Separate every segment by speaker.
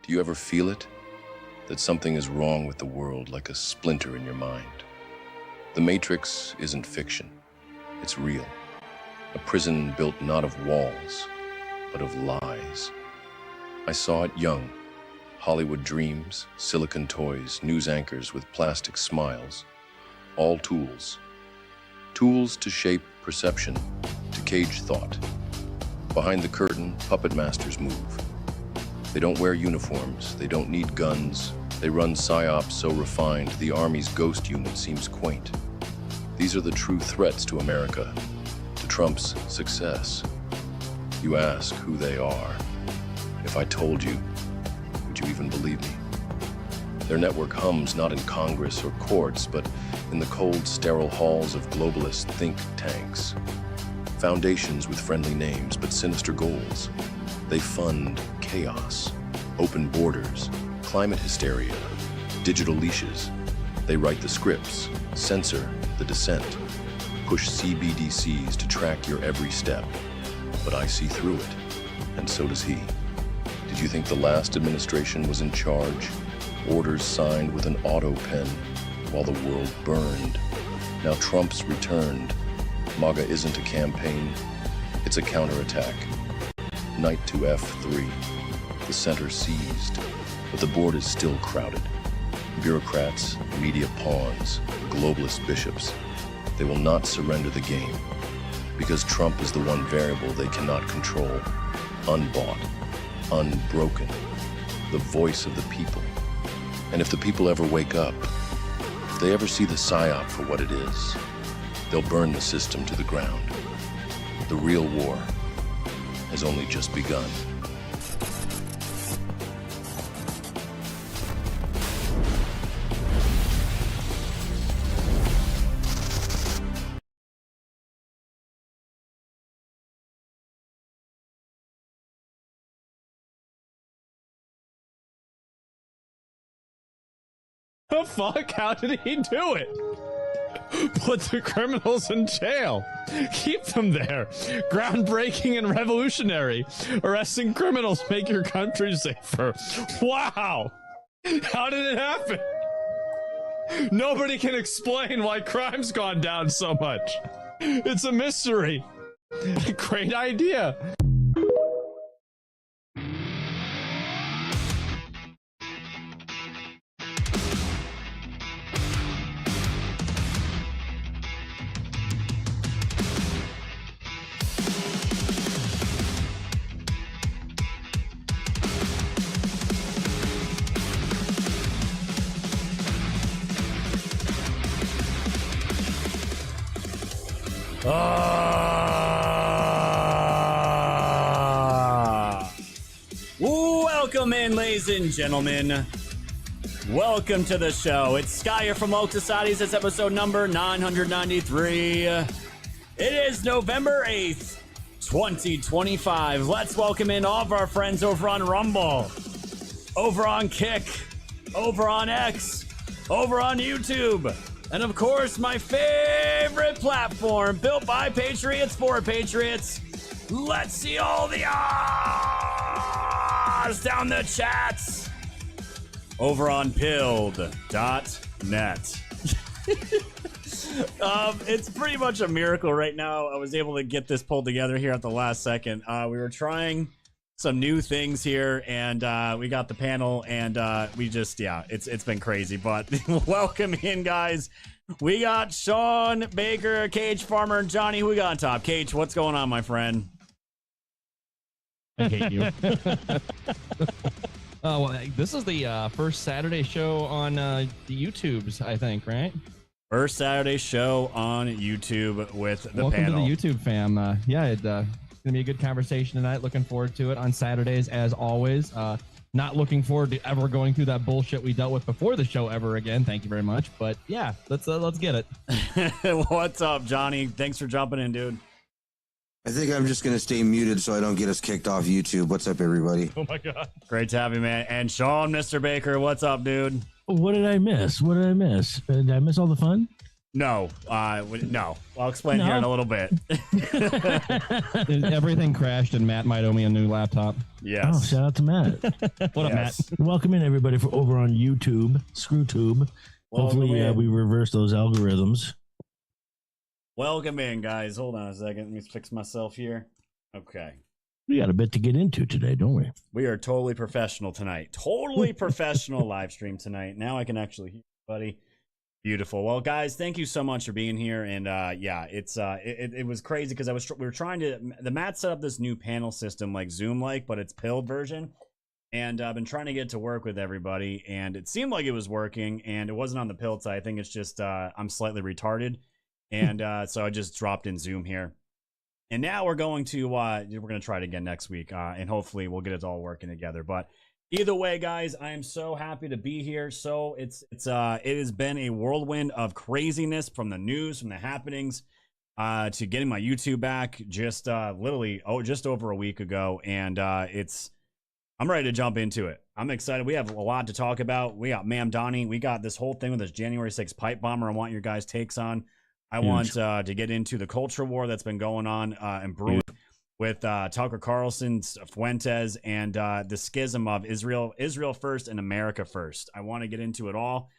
Speaker 1: Do you ever feel it? That something is wrong with the world, like a splinter in your mind? The Matrix isn't fiction. It's real. A prison built not of walls, but of lies. I saw it young. Hollywood dreams, silicon toys, news anchors with plastic smiles. All tools. Tools to shape perception, to cage thought. Behind the curtain, puppet masters move. They don't wear uniforms, they don't need guns. They run psyops so refined, the Army's ghost unit seems quaint. These are the true threats to America, to Trump's success. You ask who they are. If I told you, would you even believe me? Their network hums not in Congress or courts, but in the cold, sterile halls of globalist think tanks. Foundations with friendly names, but sinister goals. They fund chaos, open borders, climate hysteria, digital leashes. They write the scripts, censor the dissent, push CBDCs to track your every step. But I see through it, and so does he. Did you think the last administration was in charge? Orders signed with an auto pen while the world burned. Now Trump's returned. MAGA isn't a campaign, it's a counterattack. Knight to F3, the center seized, but the board is still crowded. Bureaucrats, media pawns, globalist bishops, they will not surrender the game because Trump is the one variable they cannot control. Unbought, unbroken, the voice of the people. And if the people ever wake up, if they ever see the psyop for what it is, they'll burn the system to the ground. The real war has only just begun.
Speaker 2: The fuck? How did he do it? Put the criminals in jail. Keep them there. Groundbreaking and revolutionary. Arresting criminals make your country safer. Wow. How did it happen? Nobody can explain why crime's gone down so much. It's a mystery. Great idea.
Speaker 3: Welcome in, ladies and gentlemen. Welcome to the show. It's Skyer from Woke Societies. It's episode number 993. It is November 8th, 2025. Let's welcome in all of our friends over on Rumble, over on Kick, over on X, over on YouTube, and of course, my favorite platform, built by Patriots for Patriots. Let's see all the ahs down the chats over on pilled.net. It's pretty much a miracle right now. I was able to get this pulled together here at the last second. We were trying some new things here, and we got the panel, and we just, it's been crazy, but welcome in, guys. We got Sean Baker, Cage Farmer, and Johnny. Who we got on top? Cage, what's going on, my friend?
Speaker 4: I hate you. Oh, well, this is the first Saturday show on the YouTubes, I think, right?
Speaker 3: First Saturday show on YouTube with the
Speaker 4: Welcome
Speaker 3: panel.
Speaker 4: Welcome to the YouTube fam. It's going to be a good conversation tonight. Looking forward to it on Saturdays, as always. Not looking forward to ever going through that bullshit we dealt with before the show ever again. Thank you very much. But yeah, let's get it.
Speaker 3: What's up, Johnny? Thanks for jumping in, dude.
Speaker 5: I think I'm just going to stay muted so I don't get us kicked off YouTube. What's up, everybody?
Speaker 4: Oh, my God.
Speaker 3: Great to have you, man. And Sean, Mr. Baker, what's up, dude?
Speaker 6: What did I miss? Did I miss all the fun?
Speaker 3: No, no. I'll explain here in a little bit.
Speaker 4: Everything crashed, and Matt might owe me a new laptop.
Speaker 3: Yes.
Speaker 6: Oh, shout out to Matt.
Speaker 4: What up, Matt?
Speaker 6: Welcome in, everybody, for over on YouTube, ScrewTube. Hopefully, we reverse those algorithms.
Speaker 3: Welcome in, guys. Hold on a second. Let me fix myself here. Okay.
Speaker 6: We got a bit to get into today, don't we?
Speaker 3: We are totally professional tonight. Totally professional live stream tonight. Now I can actually hear everybody. Beautiful. Well, guys, thank you so much for being here. And yeah, it was crazy because we were trying to. The Matt set up this new panel system like Zoom but it's pilled version. And I've been trying to get to work with everybody, and it seemed like it was working, and it wasn't on the pilled side. I think it's just I'm slightly retarded, and so I just dropped in Zoom here. And now we're going to try it again next week, and hopefully we'll get it all working together. But either way, guys, I am so happy to be here. So it has been a whirlwind of craziness from the news, from the happenings, to getting my YouTube back just literally just over a week ago, and I'm ready to jump into it. I'm excited. We have a lot to talk about. We got Mamdani. We got this whole thing with this January 6th pipe bomber. I want your guys' takes on. I want to get into the culture war that's been going on and brewing with Tucker Carlson, Fuentes, and the schism of Israel first and America first. I want to get into it all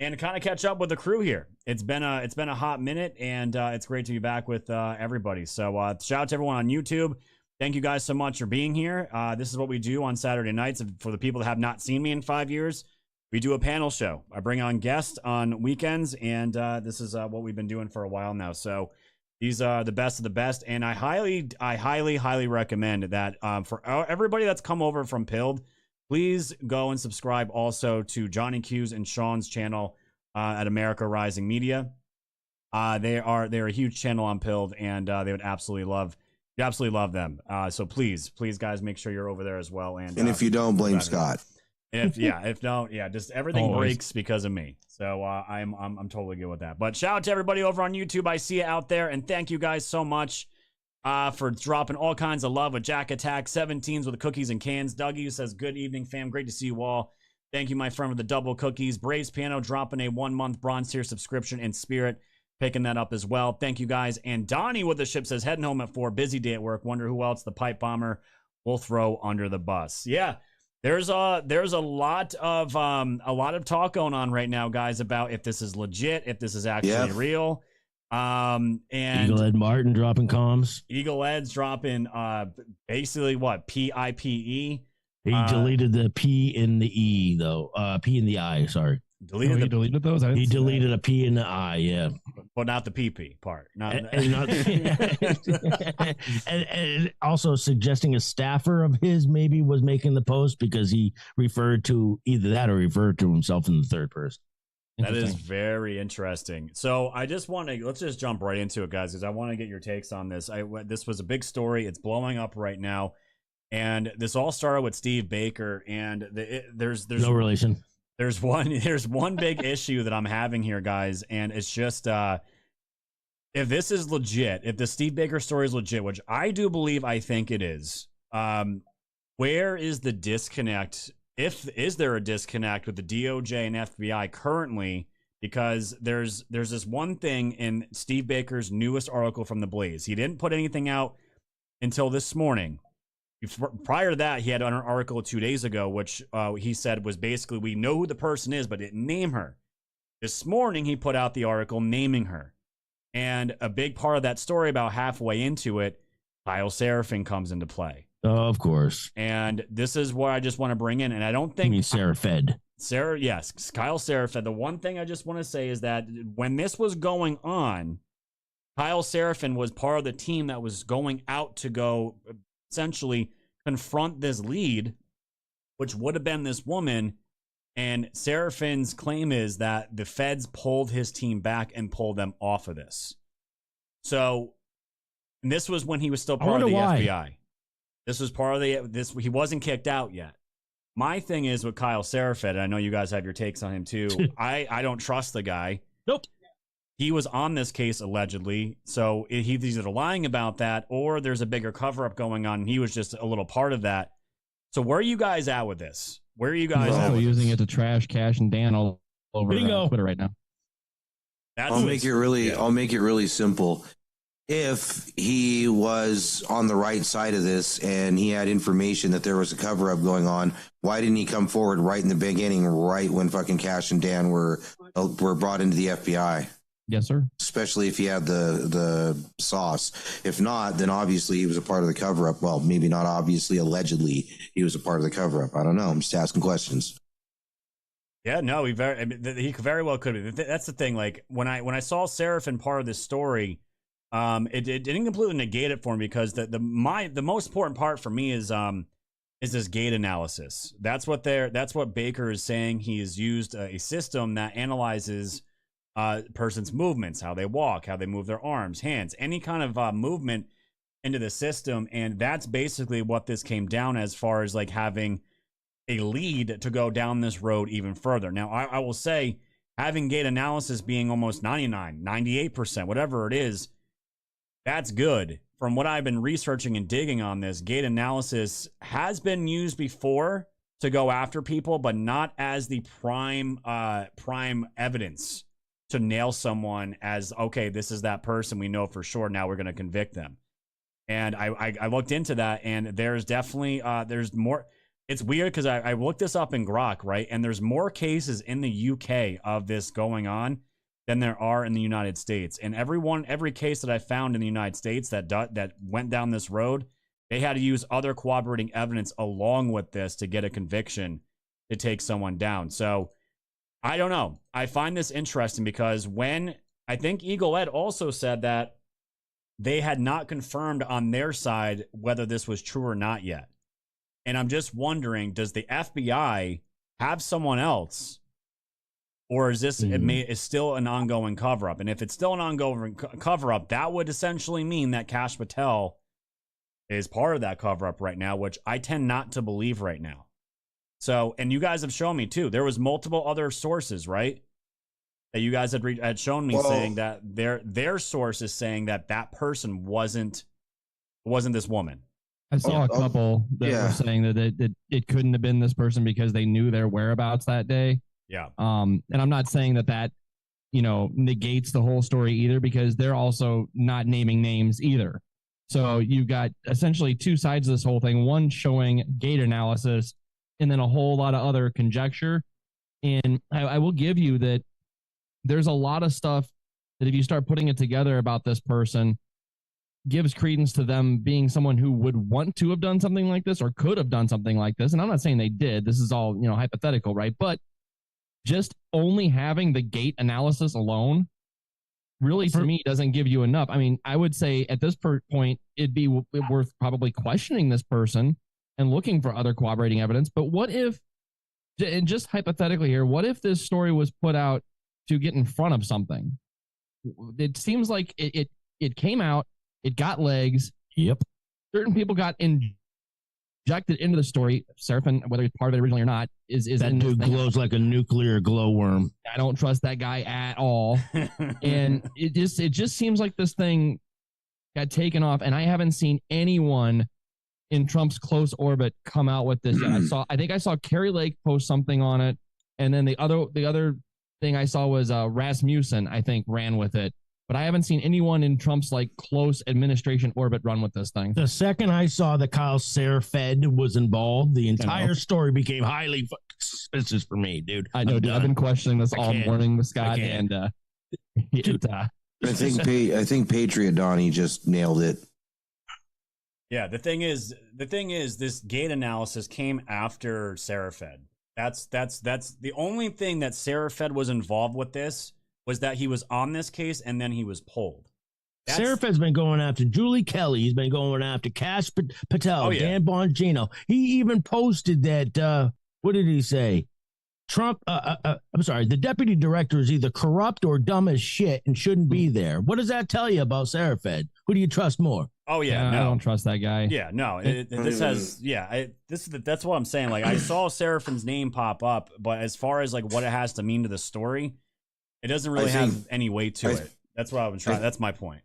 Speaker 3: and kind of catch up with the crew here. It's been a hot minute, and it's great to be back with everybody. So shout out to everyone on YouTube. Thank you guys so much for being here. This is what we do on Saturday nights. For the people that have not seen me in 5 years, we do a panel show. I bring on guests on weekends, and this is what we've been doing for a while now. So these are the best of the best, and I highly recommend that for everybody that's come over from Pilled, please go and subscribe also to JohnnyQ's and Sean's channel at America Rising Media. They're a huge channel on Pilled, and they would absolutely love them. So please, guys, make sure you're over there as well. And
Speaker 5: if you don't, blame Scott.
Speaker 3: If don't, just everything breaks because of me. So I'm totally good with that. But shout out to everybody over on YouTube. I see you out there, and thank you guys so much for dropping all kinds of love with Jack Attack 17s with the cookies and cans. Dougie says, good evening, fam. Great to see you all. Thank you, my friend, with the double cookies. Braves Piano dropping a 1-month bronze tier subscription, and Spirit picking that up as well. Thank you, guys. And Donnie with the ship says, heading home at 4, busy day at work. Wonder who else the pipe bomber will throw under the bus. Yeah. There's a lot of talk going on right now, guys, about if this is legit, if this is actually real. And
Speaker 6: Eagle Ed Martin dropping comms.
Speaker 3: Eagle Ed's dropping basically what? PIPE.
Speaker 6: He deleted the P in the E though. P in the I, sorry.
Speaker 4: He deleted those?
Speaker 6: He deleted a P in the I, yeah.
Speaker 3: But not the PP part.
Speaker 6: And also suggesting a staffer of his maybe was making the post because he referred to either that or referred to himself in the third person.
Speaker 3: That is very interesting. So I just want to, let's just jump right into it, guys, because I want to get your takes on this. This was a big story. It's blowing up right now. And this all started with Steve Baker, and there's
Speaker 6: no relation.
Speaker 3: There's one big issue that I'm having here, guys, and it's just if this is legit, if the Steve Baker story is legit, which I do believe, I think it is, where is the disconnect? Is there a disconnect with the DOJ and FBI currently? Because there's this one thing in Steve Baker's newest article from The Blaze. He didn't put anything out until this morning. Prior to that, he had an article 2 days ago, which he said was basically, we know who the person is, but didn't name her. This morning, he put out the article naming her. And a big part of that story, about halfway into it, Kyle Seraphin comes into play.
Speaker 6: Oh, of course.
Speaker 3: And this is what I just want to bring in. And I don't think...
Speaker 6: You mean Sarah Fed?
Speaker 3: Yes, Kyle Seraphin. The one thing I just want to say is that when this was going on, Kyle Seraphin was part of the team that was going out to go... essentially confront this lead, which would have been this woman. And Seraphin's claim is that the feds pulled his team back and pulled them off of this. So, and this was when he was still part of the FBI. This was part of he wasn't kicked out yet. My thing is with Kyle Seraphin, and I know you guys have your takes on him too. I don't trust the guy.
Speaker 6: Nope.
Speaker 3: He was on this case allegedly, so he's either lying about that or there's a bigger cover-up going on, and he was just a little part of that. So where are you guys at with this? Where are you guys at with
Speaker 4: using it to trash Cash and Dan all over
Speaker 6: Bingo.
Speaker 4: Twitter right now.
Speaker 5: I'll make it really simple. If he was on the right side of this and he had information that there was a cover up going on, why didn't he come forward right in the beginning, right when fucking Cash and Dan were brought into the FBI?
Speaker 4: Yes, sir.
Speaker 5: Especially if he had the sauce. If not, then obviously he was a part of the cover up. Well, maybe not obviously, allegedly he was a part of the cover up. I don't know. I'm just asking questions.
Speaker 3: Yeah, no, he very well could be. That's the thing. Like when I saw Seraphin part of this story, it didn't completely negate it for me, because the most important part for me is this gait analysis. That's what Baker is saying. He has used a system that analyzes person's movements, how they walk, how they move their arms, hands, any kind of movement into the system, and that's basically what this came down as far as like having a lead to go down this road even further. Now, I will say, having gait analysis being almost 99, 98%, whatever it is, that's good. From what I've been researching and digging on this, gait analysis has been used before to go after people, but not as the prime evidence to nail someone as, okay, this is that person, we know for sure, now we're going to convict them. And I looked into that, and there's definitely there's more. It's weird because I looked this up in Grok, right? And there's more cases in the UK of this going on than there are in the United States. And every case that I found in the United States that went down this road, they had to use other corroborating evidence along with this to get a conviction to take someone down. So I don't know. I find this interesting because when I think Eagle Ed also said that they had not confirmed on their side whether this was true or not yet. And I'm just wondering, does the FBI have someone else, or is this is still an ongoing cover-up? And if it's still an ongoing cover-up, that would essentially mean that Kash Patel is part of that cover-up right now, which I tend not to believe right now. So, and you guys have shown me too, there was multiple other sources, right? That you guys had shown me saying that their source is saying that that person wasn't this woman.
Speaker 4: I saw a couple that were saying that it couldn't have been this person because they knew their whereabouts that day.
Speaker 3: Yeah.
Speaker 4: And I'm not saying that negates the whole story either, because they're also not naming names either. So you've got essentially two sides of this whole thing, one showing gait analysis and then a whole lot of other conjecture. And I will give you that there's a lot of stuff that if you start putting it together about this person, gives credence to them being someone who would want to have done something like this or could have done something like this. And I'm not saying they did. This is all, hypothetical, right? But just only having the gait analysis alone really, to me, doesn't give you enough. I mean, I would say at this point, it'd be worth probably questioning this person and looking for other corroborating evidence. But what if, and just hypothetically here, what if this story was put out to get in front of something? It seems like it came out, it got legs.
Speaker 6: Yep.
Speaker 4: Certain people got injected into the story. Seraphin, whether he's part of it originally or not, is
Speaker 6: that dude glows like a nuclear glowworm.
Speaker 4: I don't trust that guy at all. And it just seems like this thing got taken off, and I haven't seen anyone in Trump's close orbit come out with this yet. I think I saw Carrie Lake post something on it, and then the other thing I saw was Rasmussen, I think, ran with it. But I haven't seen anyone in Trump's close administration orbit run with this thing.
Speaker 6: The second I saw that Kyle Seraphin was involved, the entire story became highly suspicious for me, dude.
Speaker 4: I know, dude. I've been questioning this all morning with Scott, and
Speaker 5: I think Patriot Donnie just nailed it.
Speaker 3: Yeah, the thing is, this gait analysis came after Seraphin. That's the only thing that Seraphin was involved with this. Was that he was on this case and then he was pulled.
Speaker 6: Seraphin's been going after Julie Kelly. He's been going after Kash Patel, Dan Bongino. He even posted that, what did he say? Trump, I'm sorry, the deputy director is either corrupt or dumb as shit and shouldn't be there. What does that tell you about Seraphin? Who do you trust more?
Speaker 3: Oh, yeah,
Speaker 4: no. I don't trust that guy.
Speaker 3: Yeah, no. That's what I'm saying. I saw Seraphin's name pop up, but as far as what it has to mean to the story, it doesn't really have any weight to it. That's what I was trying. That's my point.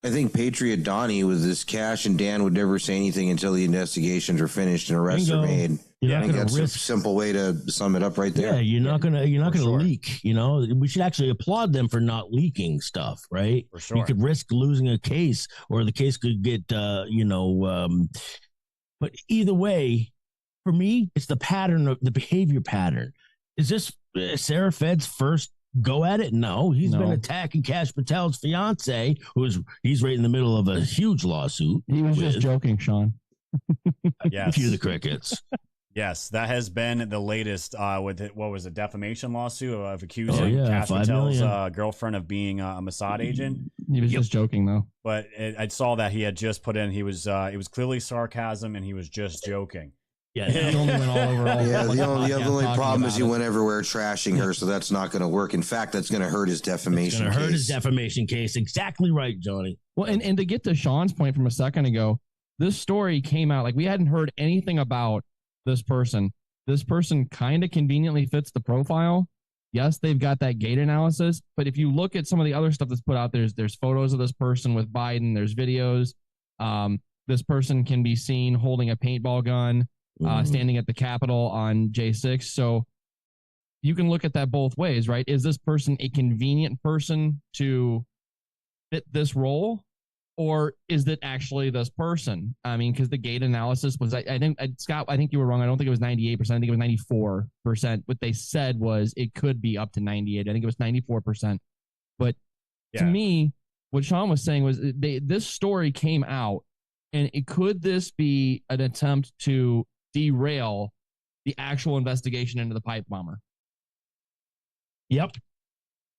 Speaker 5: I think Patriot Donnie with this cash, and Dan would never say anything until the investigations are finished and arrests are made.
Speaker 6: You're
Speaker 5: I
Speaker 6: not
Speaker 5: think
Speaker 6: going to
Speaker 5: that's
Speaker 6: risk.
Speaker 5: a simple way to sum it up right there.
Speaker 6: Yeah, you're not gonna
Speaker 3: sure.
Speaker 6: leak. You know, we should actually applaud them for not leaking stuff, right?
Speaker 3: For sure.
Speaker 6: You could risk losing a case, or the case could get, but either way, for me, it's the pattern of the behavior pattern. Is this Sarah Fed's first go at it? No, he's been attacking Kash Patel's fiance, he's right in the middle of a huge lawsuit.
Speaker 4: He was just joking, Sean.
Speaker 3: Yes.
Speaker 6: Cue the crickets.
Speaker 3: Yes, that has been the latest with it. What was a defamation lawsuit of accusing Kash
Speaker 6: $5
Speaker 3: Patel's
Speaker 6: million.
Speaker 3: Girlfriend of being a Mossad agent.
Speaker 4: He was just joking, though.
Speaker 3: But I saw that he had just put in. It was clearly sarcasm, and he was just joking.
Speaker 6: Yeah,
Speaker 4: He only went all over.
Speaker 5: The only problem is he
Speaker 4: it.
Speaker 5: went everywhere trashing her, so that's not going to work. In fact, that's going to hurt his defamation
Speaker 6: It's going to hurt his
Speaker 5: case.
Speaker 6: defamation case. Exactly right, Johnny.
Speaker 4: Well, and to get to Sean's point from a second ago, this story came out like we hadn't heard anything about this person. This person kind of conveniently fits the profile. Yes, they've got that gait analysis, but if you look at some of the other stuff that's put out, there's photos of this person with Biden. There's videos. This person can be seen holding a paintball gun, standing at the Capitol on J6. So you can look at that both ways, right? Is this person a convenient person to fit this role? Or is it actually this person? I mean, because the gait analysis was, I think, Scott, I think you were wrong. I don't think it was 98%. I think it was 94%. What they said was it could be up to 98. I think it was 94%. But to me, what Sean was saying was this story came out, and could this be an attempt to derail the actual investigation into the pipe bomber?
Speaker 6: Yep.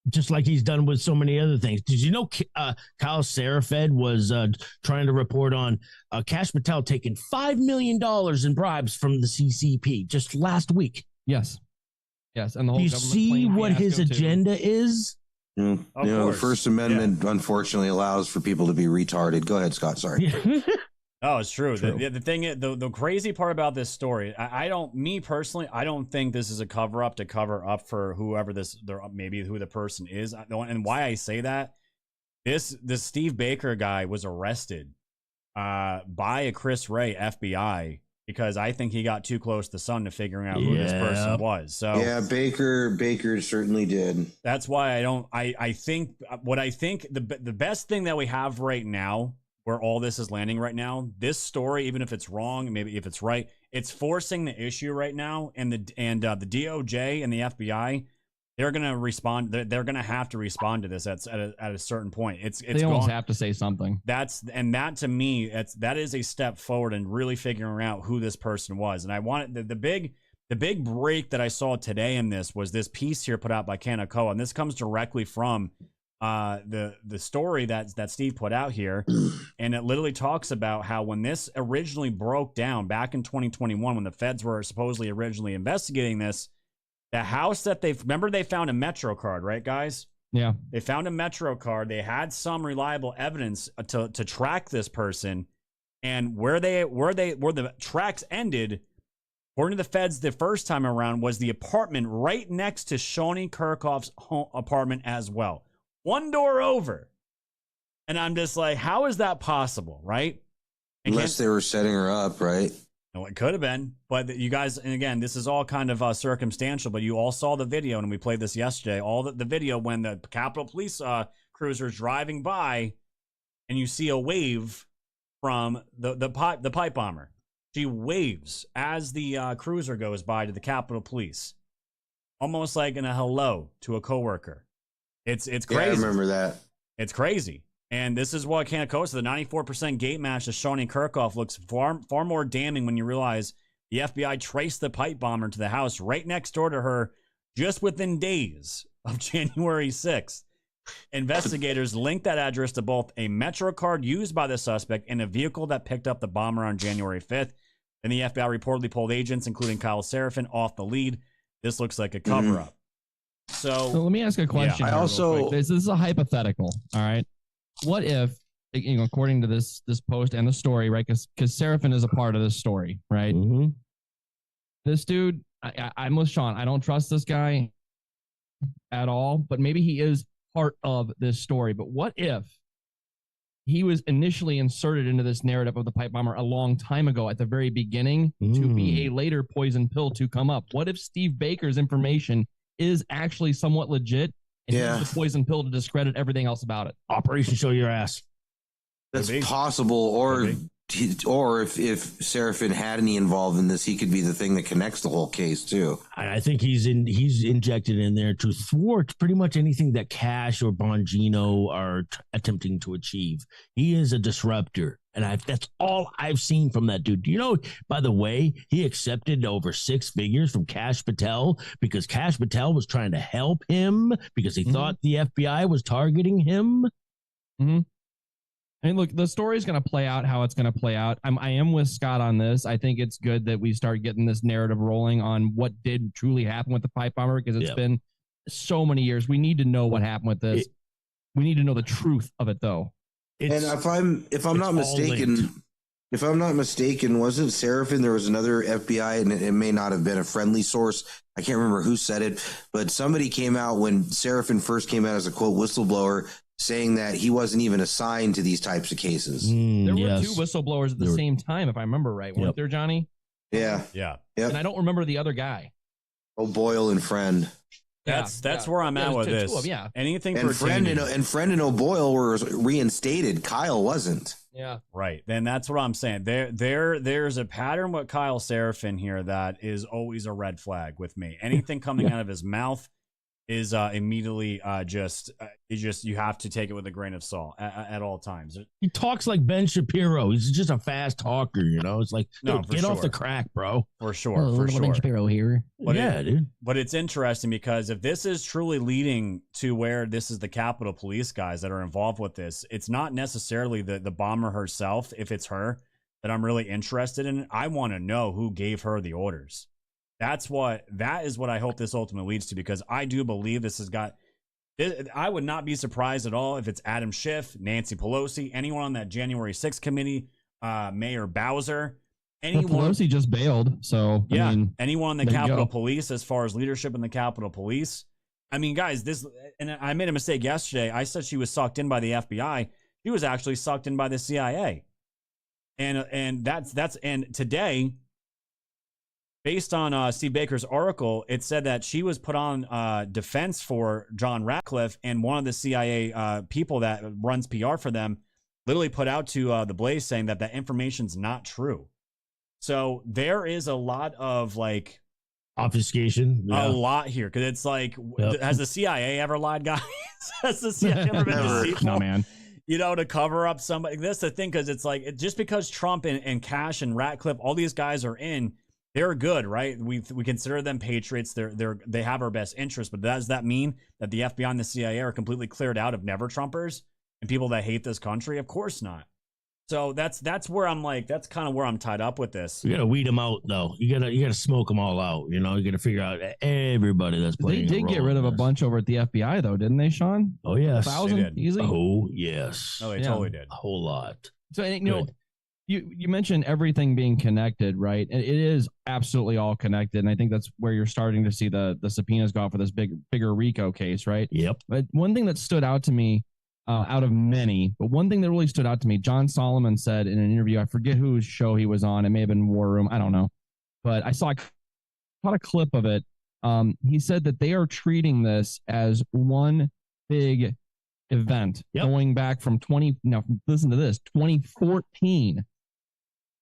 Speaker 6: Just like he's done with so many other things. Did you know Kyle Serafed was trying to report on Kash Patel taking $5 million in bribes from the CCP just last week?
Speaker 4: Yes. And the whole
Speaker 6: Do you see what his agenda is?
Speaker 5: The First Amendment, unfortunately, allows for people to be retarded. Go ahead, Scott. Sorry.
Speaker 3: Oh, it's true. The thing is, the crazy part about this story, me personally, I don't think this is a cover up to cover up for whoever maybe who the person is. And why I say that, this Steve Baker guy was arrested by a Chris Wray FBI because I think he got too close to the sun to figuring out who this person was. So
Speaker 5: yeah, Baker certainly did.
Speaker 3: That's why I think the best thing that we have right now, where all this is landing right now, this story, even if it's wrong, maybe if it's right, it's forcing the issue right now, and the DOJ and the FBI, they're going to respond. They're going to have to respond to this at a certain point. They
Speaker 4: almost have to say something.
Speaker 3: That to me, that is a step forward in really figuring out who this person was. And I wanted the big break that I saw today in this was this piece here put out by Kanakoa, and this comes directly from the story that Steve put out here, and it literally talks about how when this originally broke down back in 2021, when the feds were supposedly originally investigating this, the house that they found a Metro card, right, guys?
Speaker 4: Yeah,
Speaker 3: they found a Metro card. They had some reliable evidence to track this person, and where the tracks ended, according to the feds, the first time around was the apartment right next to Shawnee Kirkhoff's home apartment as well. One door over. And I'm just like, how is that possible, right?
Speaker 5: Unless they were setting her up, right?
Speaker 3: No, it could have been. But you guys, and again, this is all kind of circumstantial, but you all saw the video, and we played this yesterday, the video when the Capitol Police cruiser is driving by, and you see a wave from the pipe bomber. She waves as the cruiser goes by to the Capitol Police, almost like in a hello to a coworker. It's crazy.
Speaker 5: Yeah, I remember that.
Speaker 3: It's crazy. And this is what Kanakoa said. The 94% gate match to Shawnee Kirkhoff looks far more damning when you realize the FBI traced the pipe bomber to the house right next door to her just within days of January 6th. Investigators linked that address to both a Metro card used by the suspect and a vehicle that picked up the bomber on January 5th. And the FBI reportedly pulled agents, including Kyle Serafin, off the lead. This looks like a cover-up. So
Speaker 4: let me ask a question.
Speaker 5: I also
Speaker 4: this is a hypothetical. All right, what if, according to this post and the story, right? Because Serafin is a part of this story, right?
Speaker 6: Mm-hmm.
Speaker 4: This dude, I'm with Sean. I don't trust this guy at all. But maybe he is part of this story. But what if he was initially inserted into this narrative of the pipe bomber a long time ago at the very beginning to be a later poison pill to come up. What if Steve Baker's information is actually somewhat legit and he's the poison pill to discredit everything else about it?
Speaker 6: Operation Show Your Ass.
Speaker 5: That's possible, or if Seraphin had any involved in this, he could be the thing that connects the whole case too.
Speaker 6: I think he's injected in there to thwart pretty much anything that Cash or Bongino are attempting to achieve. He is a disruptor, and that's all I've seen from that dude. You know, by the way, he accepted over 6 figures from Cash Patel because Cash Patel was trying to help him because he thought the FBI was targeting him.
Speaker 4: Mm-hmm. I mean, look, the story's going to play out how it's going to play out. I am with Scott on this. I think it's good that we start getting this narrative rolling on what did truly happen with the pipe bomber, because it's been so many years. We need to know what happened with this. We need to know the truth of it, though.
Speaker 5: And if I'm not mistaken, wasn't Seraphin? There was another FBI, and it may not have been a friendly source. I can't remember who said it, but somebody came out when Seraphin first came out as a quote whistleblower, saying that he wasn't even assigned to these types of cases.
Speaker 4: There were 2 whistleblowers at the same time, if I remember right. Weren't there, Johnny?
Speaker 5: Yeah.
Speaker 4: And I don't remember the other guy.
Speaker 5: Oh, Boyle and Friend.
Speaker 3: That's where I'm at with this. Anything
Speaker 5: and Friend and O'Boyle were reinstated. Kyle wasn't.
Speaker 4: Yeah.
Speaker 3: Right. Then that's what I'm saying. There's a pattern with Kyle Seraphin here that is always a red flag with me. Anything coming out of his mouth is immediately you have to take it with a grain of salt at all times.
Speaker 6: He talks like Ben Shapiro. He's just a fast talker, you know. It's like, get off the crack, bro.
Speaker 3: For sure.
Speaker 4: Ben Shapiro here.
Speaker 3: But
Speaker 6: dude.
Speaker 3: But it's interesting because if this is truly leading to where this is the Capitol Police guys that are involved with this, it's not necessarily the bomber herself, if it's her, that I'm really interested in. I want to know who gave her the orders. That is what I hope this ultimately leads to, because I do believe this has got. I would not be surprised at all if it's Adam Schiff, Nancy Pelosi, anyone on that January 6th committee, Mayor Bowser, anyone.
Speaker 4: Well, Pelosi just bailed, so
Speaker 3: yeah, I mean, anyone on the Capitol Police as far as leadership in the Capitol Police. I mean, guys, and I made a mistake yesterday. I said she was sucked in by the FBI. She was actually sucked in by the CIA, and today. Based on Steve Baker's article, it said that she was put on defense for John Ratcliffe, and one of the CIA people that runs PR for them literally put out to the Blaze saying that information's not true. So there is a lot of like
Speaker 6: obfuscation,
Speaker 3: a lot here, because it's like, has the CIA ever lied, guys? Has the CIA ever been deceitful?
Speaker 4: No, man.
Speaker 3: You know, to cover up somebody. That's the thing, because it's like just because Trump and Cash and Ratcliffe, all these guys are in. They're good, right? We consider them patriots. They have our best interest. But does that mean that the FBI and the CIA are completely cleared out of never Trumpers and people that hate this country? Of course not. So that's where I'm like, that's kind of where I'm tied up with this.
Speaker 6: You gotta weed them out, though. You gotta smoke them all out. You know, you gotta figure out everybody that's playing.
Speaker 4: They did get rid of a bunch over at the FBI, though, didn't they, Sean?
Speaker 6: Oh yes,
Speaker 4: 1,000 easily.
Speaker 6: Oh yes.
Speaker 3: No, they totally did
Speaker 6: a whole lot.
Speaker 4: So you know. You mentioned everything being connected, right? And it is absolutely all connected. And I think that's where you're starting to see the subpoenas go out for this bigger RICO case, right?
Speaker 6: Yep.
Speaker 4: But one thing that stood out to me, out of many, but one thing that really stood out to me, John Solomon said in an interview, I forget whose show he was on. It may have been War Room. I don't know. But I caught a clip of it. He said that they are treating this as one big event going back from 2014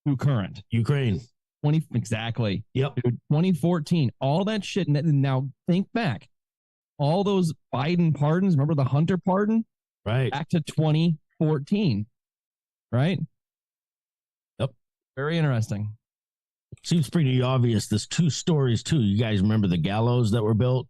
Speaker 4: to current.
Speaker 6: Ukraine.
Speaker 4: 20 exactly.
Speaker 6: Yep.
Speaker 4: Dude, 2014. All that shit. Now think back. All those Biden pardons. Remember the Hunter pardon?
Speaker 6: Right.
Speaker 4: Back to 2014. Right?
Speaker 6: Yep.
Speaker 4: Very interesting.
Speaker 6: Seems pretty obvious. There's 2 stories too. You guys remember the gallows that were built?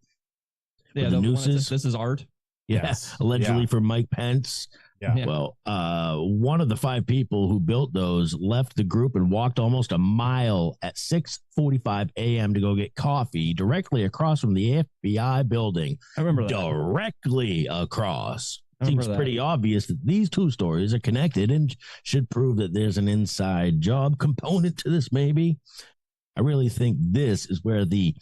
Speaker 4: Yeah, the nooses. This is art.
Speaker 6: Yes. Allegedly for Mike Pence.
Speaker 4: Yeah.
Speaker 6: Well, one of the 5 people who built those left the group and walked almost a mile at 6:45 a.m. to go get coffee directly across from the FBI building.
Speaker 4: I remember that.
Speaker 6: Directly across. Seems pretty obvious that these 2 stories are connected and should prove that there's an inside job component to this, maybe. I really think this is where the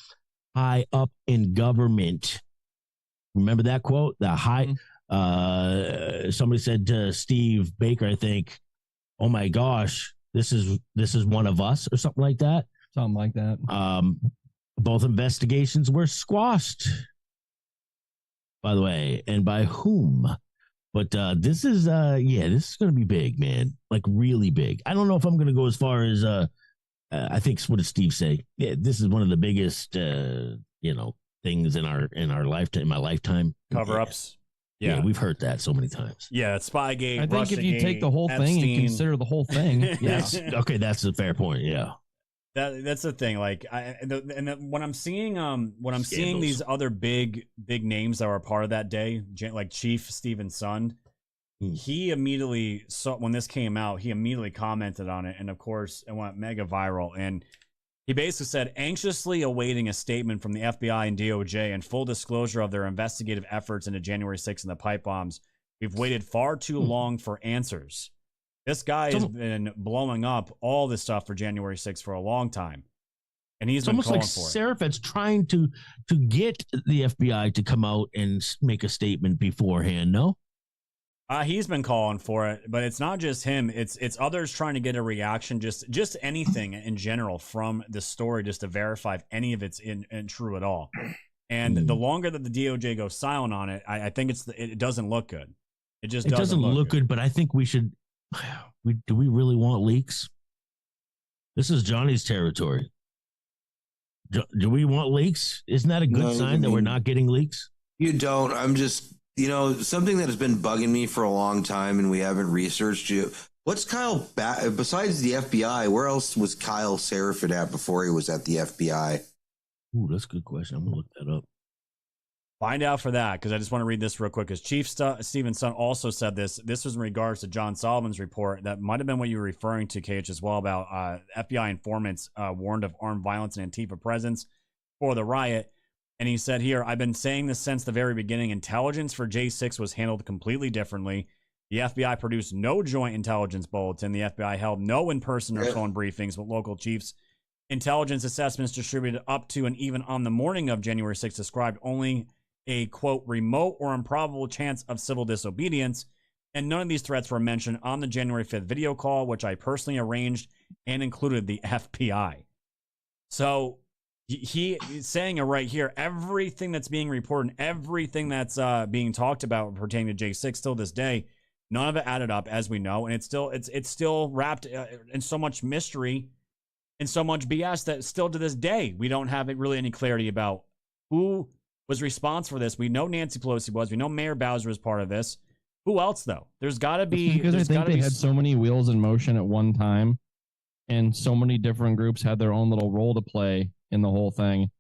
Speaker 6: high up in government, remember that quote? The high... somebody said to Steve Baker, I think, "Oh my gosh, this is one of us," or something like that.
Speaker 4: Something like that.
Speaker 6: Both investigations were squashed, by the way, and by whom? But this is this is going to be big, man. Like really big. I don't know if I'm going to go as far as I think what did Steve say? Yeah, this is one of the biggest things in our lifetime, in my lifetime.
Speaker 3: Cover-ups.
Speaker 6: Yeah, we've heard that so many times.
Speaker 3: Yeah, Spygate.
Speaker 4: I think if you take the whole thing and consider the whole thing,
Speaker 6: yes. Okay, that's a fair point. Yeah.
Speaker 3: That's the thing. Like, when I'm seeing seeing these other big names that were a part of that day, like Chief Steven Sund, he immediately saw when this came out. He immediately commented on it, and of course, it went mega viral. And he basically said, "Anxiously awaiting a statement from the FBI and DOJ and full disclosure of their investigative efforts into January 6th and the pipe bombs. We've waited far too long for answers." This guy has been blowing up all this stuff for January 6th for a long time. And he's been calling for it. It's almost
Speaker 6: like Serafat's trying to get the FBI to come out and make a statement beforehand, no?
Speaker 3: He's been calling for it, but it's not just him. It's others trying to get a reaction, just anything in general from the story, just to verify if any of it's in true at all. And the longer that the DOJ goes silent on it, I think it doesn't look good. It doesn't look good.
Speaker 6: But I think we should. Do we really want leaks? This is Johnny's territory. Do we want leaks? Isn't that a good sign that we're not getting leaks?
Speaker 5: You don't. I'm just, something that has been bugging me for a long time, and we haven't researched you. What's Kyle besides the FBI? Where else was Kyle Seraphin at before he was at the FBI?
Speaker 6: Ooh, that's a good question. I'm gonna look that up.
Speaker 3: Find out for that, because I just want to read this real quick. Because Chief Steven Sund also said this. This was in regards to John Solomon's report. That might have been what you were referring to, KH, as well, about FBI informants warned of armed violence and Antifa presence for the riot. And he said here, "I've been saying this since the very beginning. Intelligence for J6 was handled completely differently. The FBI produced no joint intelligence bulletin. The FBI held no in-person or phone briefings with local chiefs. Intelligence assessments distributed up to and even on the morning of January 6th described only a, quote, remote or improbable chance of civil disobedience, and none of these threats were mentioned on the January 5th video call, which I personally arranged and included the FBI." So he's saying it right here. Everything that's being reported, everything that's being talked about pertaining to J6 still this day, none of it added up, as we know, and it's still wrapped in so much mystery and so much BS that still to this day we don't have really any clarity about who was responsible for this. We know Nancy Pelosi was. We know Mayor Bowser was part of this. Who else, though? There's got to be...
Speaker 4: Because I think they had so many wheels in motion at one time, and so many different groups had their own little role to play in the whole thing,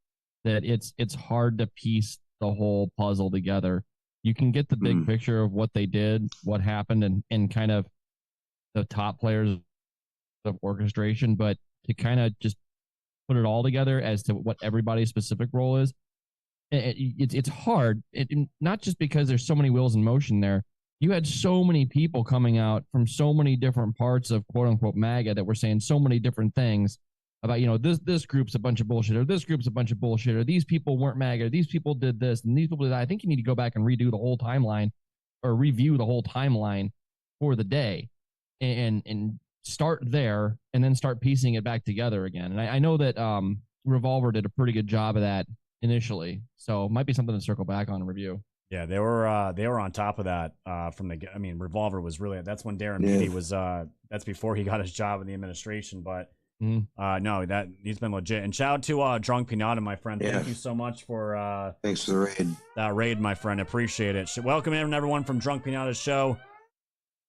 Speaker 4: that it's hard to piece the whole puzzle together. You can get the big picture of what they did, what happened, and kind of the top players of orchestration, but to kind of just put it all together as to what everybody's specific role is, it's hard. Not just because there's so many wheels in motion there. You had so many people coming out from so many different parts of quote unquote MAGA that were saying so many different things about, this group's a bunch of bullshit, or this group's a bunch of bullshit, or these people weren't MAGA, or these people did this, and these people did that. I think you need to go back and redo the whole timeline, or review the whole timeline for the day, and start there, and then start piecing it back together again. And I know that Revolver did a pretty good job of that initially, so it might be something to circle back on and review.
Speaker 3: Yeah, they were on top of that from the. I mean, Revolver was really. That's when Darren Beatty was. That's before he got his job in the administration. But no, that he's been legit. And shout out to Drunk Pinata, my friend. Thank you so much for.
Speaker 5: Thanks for the raid.
Speaker 3: That raid, my friend. Appreciate it. Welcome in everyone from Drunk Pinata's show.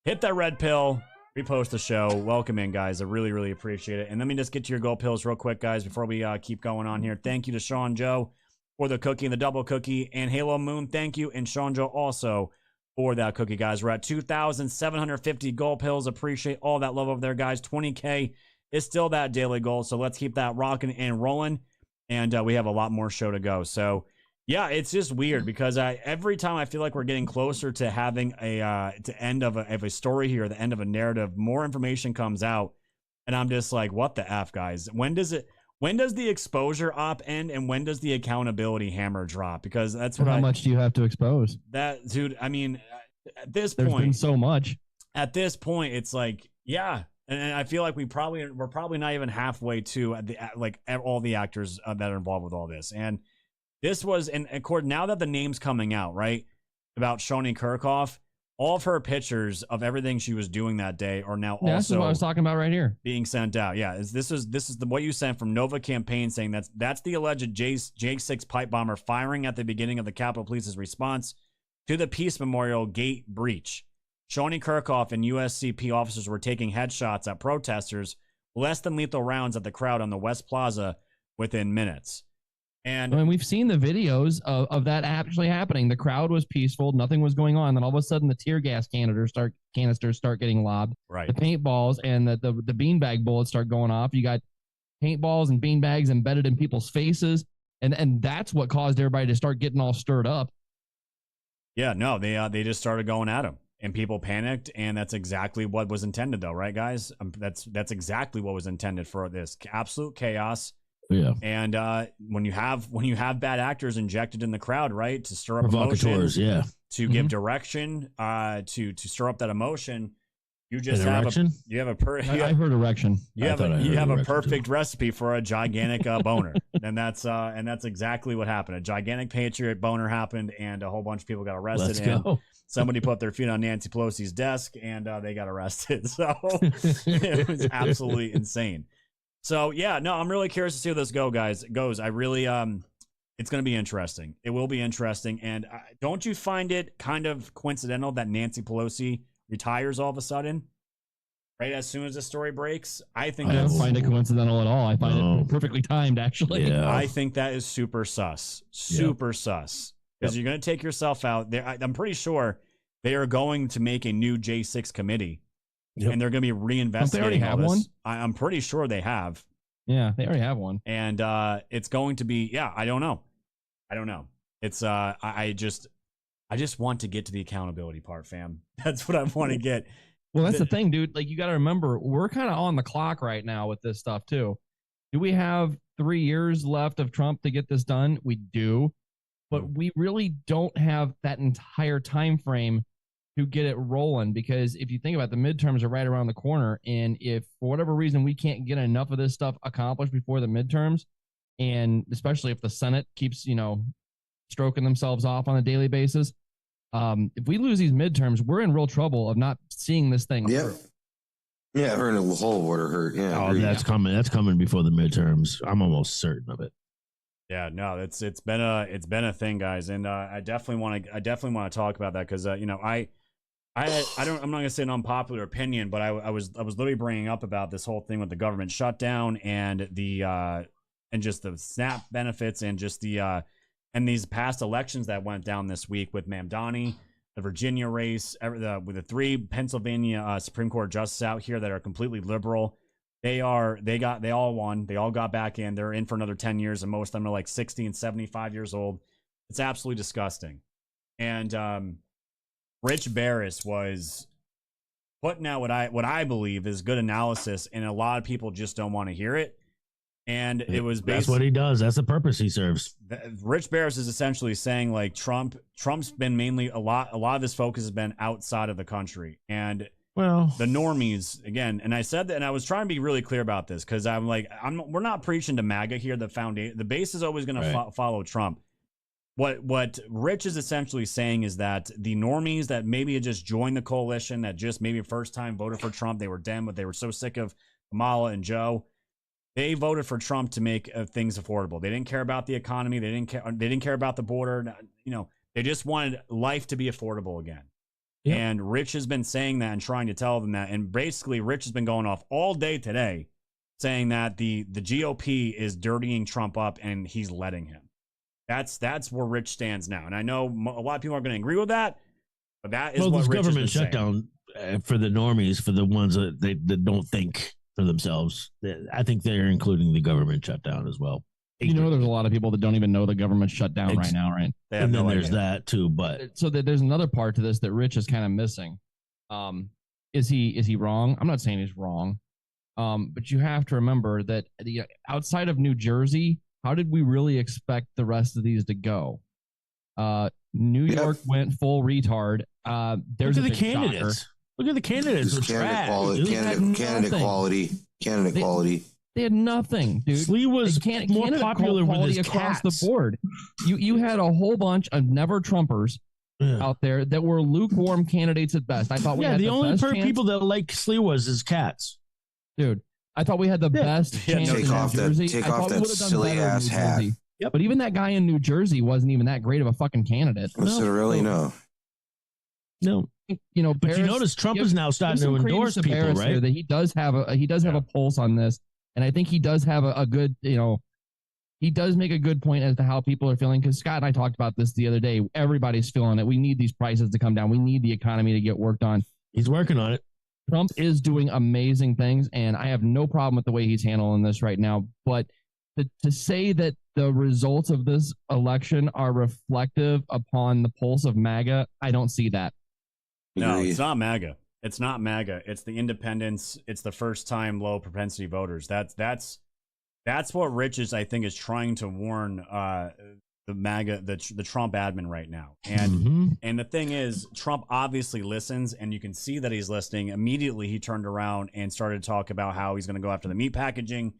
Speaker 3: Hit that red pill. Repost the show. Welcome in, guys. I really, really appreciate it. And let me just get to your gold pills real quick, guys, before we keep going on here. Thank you to Sean Joe for the cookie and the double cookie, and Halo Moon, thank you, and Sean Joe also for that cookie, guys. We're at 2,750 gold pills. Appreciate all that love over there, guys. 20K is still that daily goal, so let's keep that rocking and rolling, and we have a lot more show to go. So, yeah, it's just weird because every time I feel like we're getting closer to having a end of a story here, the end of a narrative, more information comes out, and I'm just like, what the F, guys? When does the exposure op end, and when does the accountability hammer drop? Because that's what
Speaker 4: how much do you have to expose?
Speaker 3: That, dude, I mean, At this
Speaker 4: There's
Speaker 3: point,
Speaker 4: been so much.
Speaker 3: At this point, it's like, yeah. And I feel like we're probably not even halfway to all the actors that are involved with all this. And this was, and according, now that the name's coming out, right, about Shoni Kirkhoff, all of her pictures of everything she was doing that day are now
Speaker 4: Yeah,
Speaker 3: also
Speaker 4: this is what I was talking about right here.
Speaker 3: being sent out. Yeah, this is what you sent from Nova Campaign, saying that's the alleged J6 pipe bomber firing at the beginning of the Capitol Police's response to the Peace Memorial Gate breach. Shoni Kirkhoff and USCP officers were taking headshots at protesters, less than lethal rounds at the crowd on the West Plaza within minutes. And
Speaker 4: I mean, we've seen the videos of that actually happening. The crowd was peaceful, nothing was going on. Then all of a sudden, the tear gas canisters start getting lobbed.
Speaker 3: Right.
Speaker 4: The paintballs and the beanbag bullets start going off. You got paintballs and beanbags embedded in people's faces, and that's what caused everybody to start getting all stirred up.
Speaker 3: Yeah, no, they just started going at him. And people panicked, and that's exactly what was intended, though, right, guys? That's exactly what was intended for this absolute chaos.
Speaker 6: Yeah.
Speaker 3: And when you have bad actors injected in the crowd, right, to stir up emotions, to give direction, to stir up that emotion, you just have
Speaker 4: I heard erection.
Speaker 3: You have a perfect recipe for a gigantic boner, and that's exactly what happened. A gigantic Patriot boner happened, and a whole bunch of people got arrested.
Speaker 6: Let's go.
Speaker 3: Somebody put their feet on Nancy Pelosi's desk, and they got arrested. So it was absolutely insane. So yeah, no, I'm really curious to see how this goes. I really, it's going to be interesting. It will be interesting. And don't you find it kind of coincidental that Nancy Pelosi retires all of a sudden, right as soon as the story breaks? I don't
Speaker 4: find it coincidental at all. I find it perfectly timed, actually.
Speaker 6: Yeah.
Speaker 3: I think that is super sus. Because you're going to take yourself out there. I'm pretty sure they are going to make a new J6 committee, and they're going to be reinvestigating.
Speaker 4: They already have one?
Speaker 3: I'm pretty sure they have.
Speaker 4: Yeah, they already have one.
Speaker 3: And it's going to be, I don't know. It's I just want to get to the accountability part, fam. That's what I want to get.
Speaker 4: Well, that's the thing, dude. Like, you got to remember, we're kind of on the clock right now with this stuff too. Do we have 3 years left of Trump to get this done? We do, but we really don't have that entire time frame to get it rolling, because if you think about it, the midterms are right around the corner, and if for whatever reason we can't get enough of this stuff accomplished before the midterms, and especially if the Senate keeps, stroking themselves off on a daily basis, if we lose these midterms, we're in real trouble of not seeing this thing through.
Speaker 5: Yeah, her in the whole water hurt. Yeah,
Speaker 6: that's coming. That's coming before the midterms. I'm almost certain of it.
Speaker 3: Yeah, no, it's been a thing, guys, and I definitely want to talk about that, because I'm not gonna say an unpopular opinion, but I was literally bringing up about this whole thing with the government shutdown and just the SNAP benefits, and just and these past elections that went down this week with Mamdani, the Virginia race, with the 3 Pennsylvania Supreme Court justices out here that are completely liberal. They all won. They all got back in. They're in for another 10 years, and most of them are like 60 and 75 years old. It's absolutely disgusting. And Rich Barris was putting out what I believe is good analysis, and a lot of people just don't want to hear it. And it was
Speaker 6: that's what he does. That's the purpose he serves.
Speaker 3: Rich Barris is essentially saying, like, Trump's been mainly a lot of his focus has been outside of the country, and the normies again. And I said that, and I was trying to be really clear about this, because I'm like, we're not preaching to MAGA here. The base is always going to follow Trump. What Rich is essentially saying is that the normies that maybe had just joined the coalition, that just maybe first time voted for Trump, they were Dem, but they were so sick of Kamala and Joe, they voted for Trump to make things affordable. They didn't care about the economy. They didn't care about the border. They just wanted life to be affordable again. Yep. And Rich has been saying that and trying to tell them that. And basically, Rich has been going off all day today, saying that the GOP is dirtying Trump up, and he's letting him. That's where Rich stands now. And I know a lot of people are going to agree with that, but that is what Rich
Speaker 6: government
Speaker 3: has been
Speaker 6: shutdown for the normies, for the ones that don't think for themselves. I think they're including the government shutdown as well.
Speaker 4: There's a lot of people that don't even know the government shut down right now, right?
Speaker 6: And then there's that too. But
Speaker 4: so there's another part to this that Rich is kind of missing. Is he wrong? I'm not saying he's wrong, but you have to remember that outside of New Jersey, how did we really expect the rest of these to go? New York went full retard. There's
Speaker 6: Look at
Speaker 4: a
Speaker 6: the
Speaker 4: big shocker.
Speaker 6: candidates. Look at the candidates.
Speaker 5: Just candidate quality.
Speaker 4: Dude,
Speaker 5: Candidate quality. Candidate quality.
Speaker 4: They had nothing, dude.
Speaker 6: Slee was more
Speaker 4: candidate
Speaker 6: popular with
Speaker 4: quality
Speaker 6: his
Speaker 4: across
Speaker 6: cats.
Speaker 4: the board. You had a whole bunch of never Trumpers out there that were lukewarm candidates at best. I thought we had
Speaker 6: the only
Speaker 4: best chance.
Speaker 6: people that like Slee was his cats.
Speaker 4: Dude, I thought we had the best chance
Speaker 5: Take
Speaker 4: in
Speaker 5: off
Speaker 4: New
Speaker 5: that-
Speaker 4: Jersey.
Speaker 5: take
Speaker 4: I
Speaker 5: off
Speaker 4: thought we
Speaker 5: that
Speaker 4: would have done
Speaker 5: silly
Speaker 4: better in
Speaker 5: ass
Speaker 4: New
Speaker 5: hat.
Speaker 4: Jersey. But even that guy in New Jersey wasn't even that great of a fucking candidate.
Speaker 5: Was it really? No.
Speaker 6: No.
Speaker 4: You know,
Speaker 6: But you notice Trump is now starting to endorse people, right?
Speaker 4: Here that he does have a pulse on this, and I think he does have a good, he does make a good point as to how people are feeling. Because Scott and I talked about this the other day. Everybody's feeling it. We need these prices to come down. We need the economy to get worked on.
Speaker 6: He's working on it.
Speaker 4: Trump is doing amazing things, and I have no problem with the way he's handling this right now. But to say that the results of this election are reflective upon the pulse of MAGA, I don't see that.
Speaker 3: No,
Speaker 5: Agreed.
Speaker 3: it's not MAGA. It's not MAGA. It's the independents. It's the first time low propensity voters. That's what Rich is, I think, is trying to warn the MAGA, the Trump admin right now. And and the thing is, Trump obviously listens, and you can see that he's listening. Immediately, he turned around and started to talk about how he's going to go after the meat packaging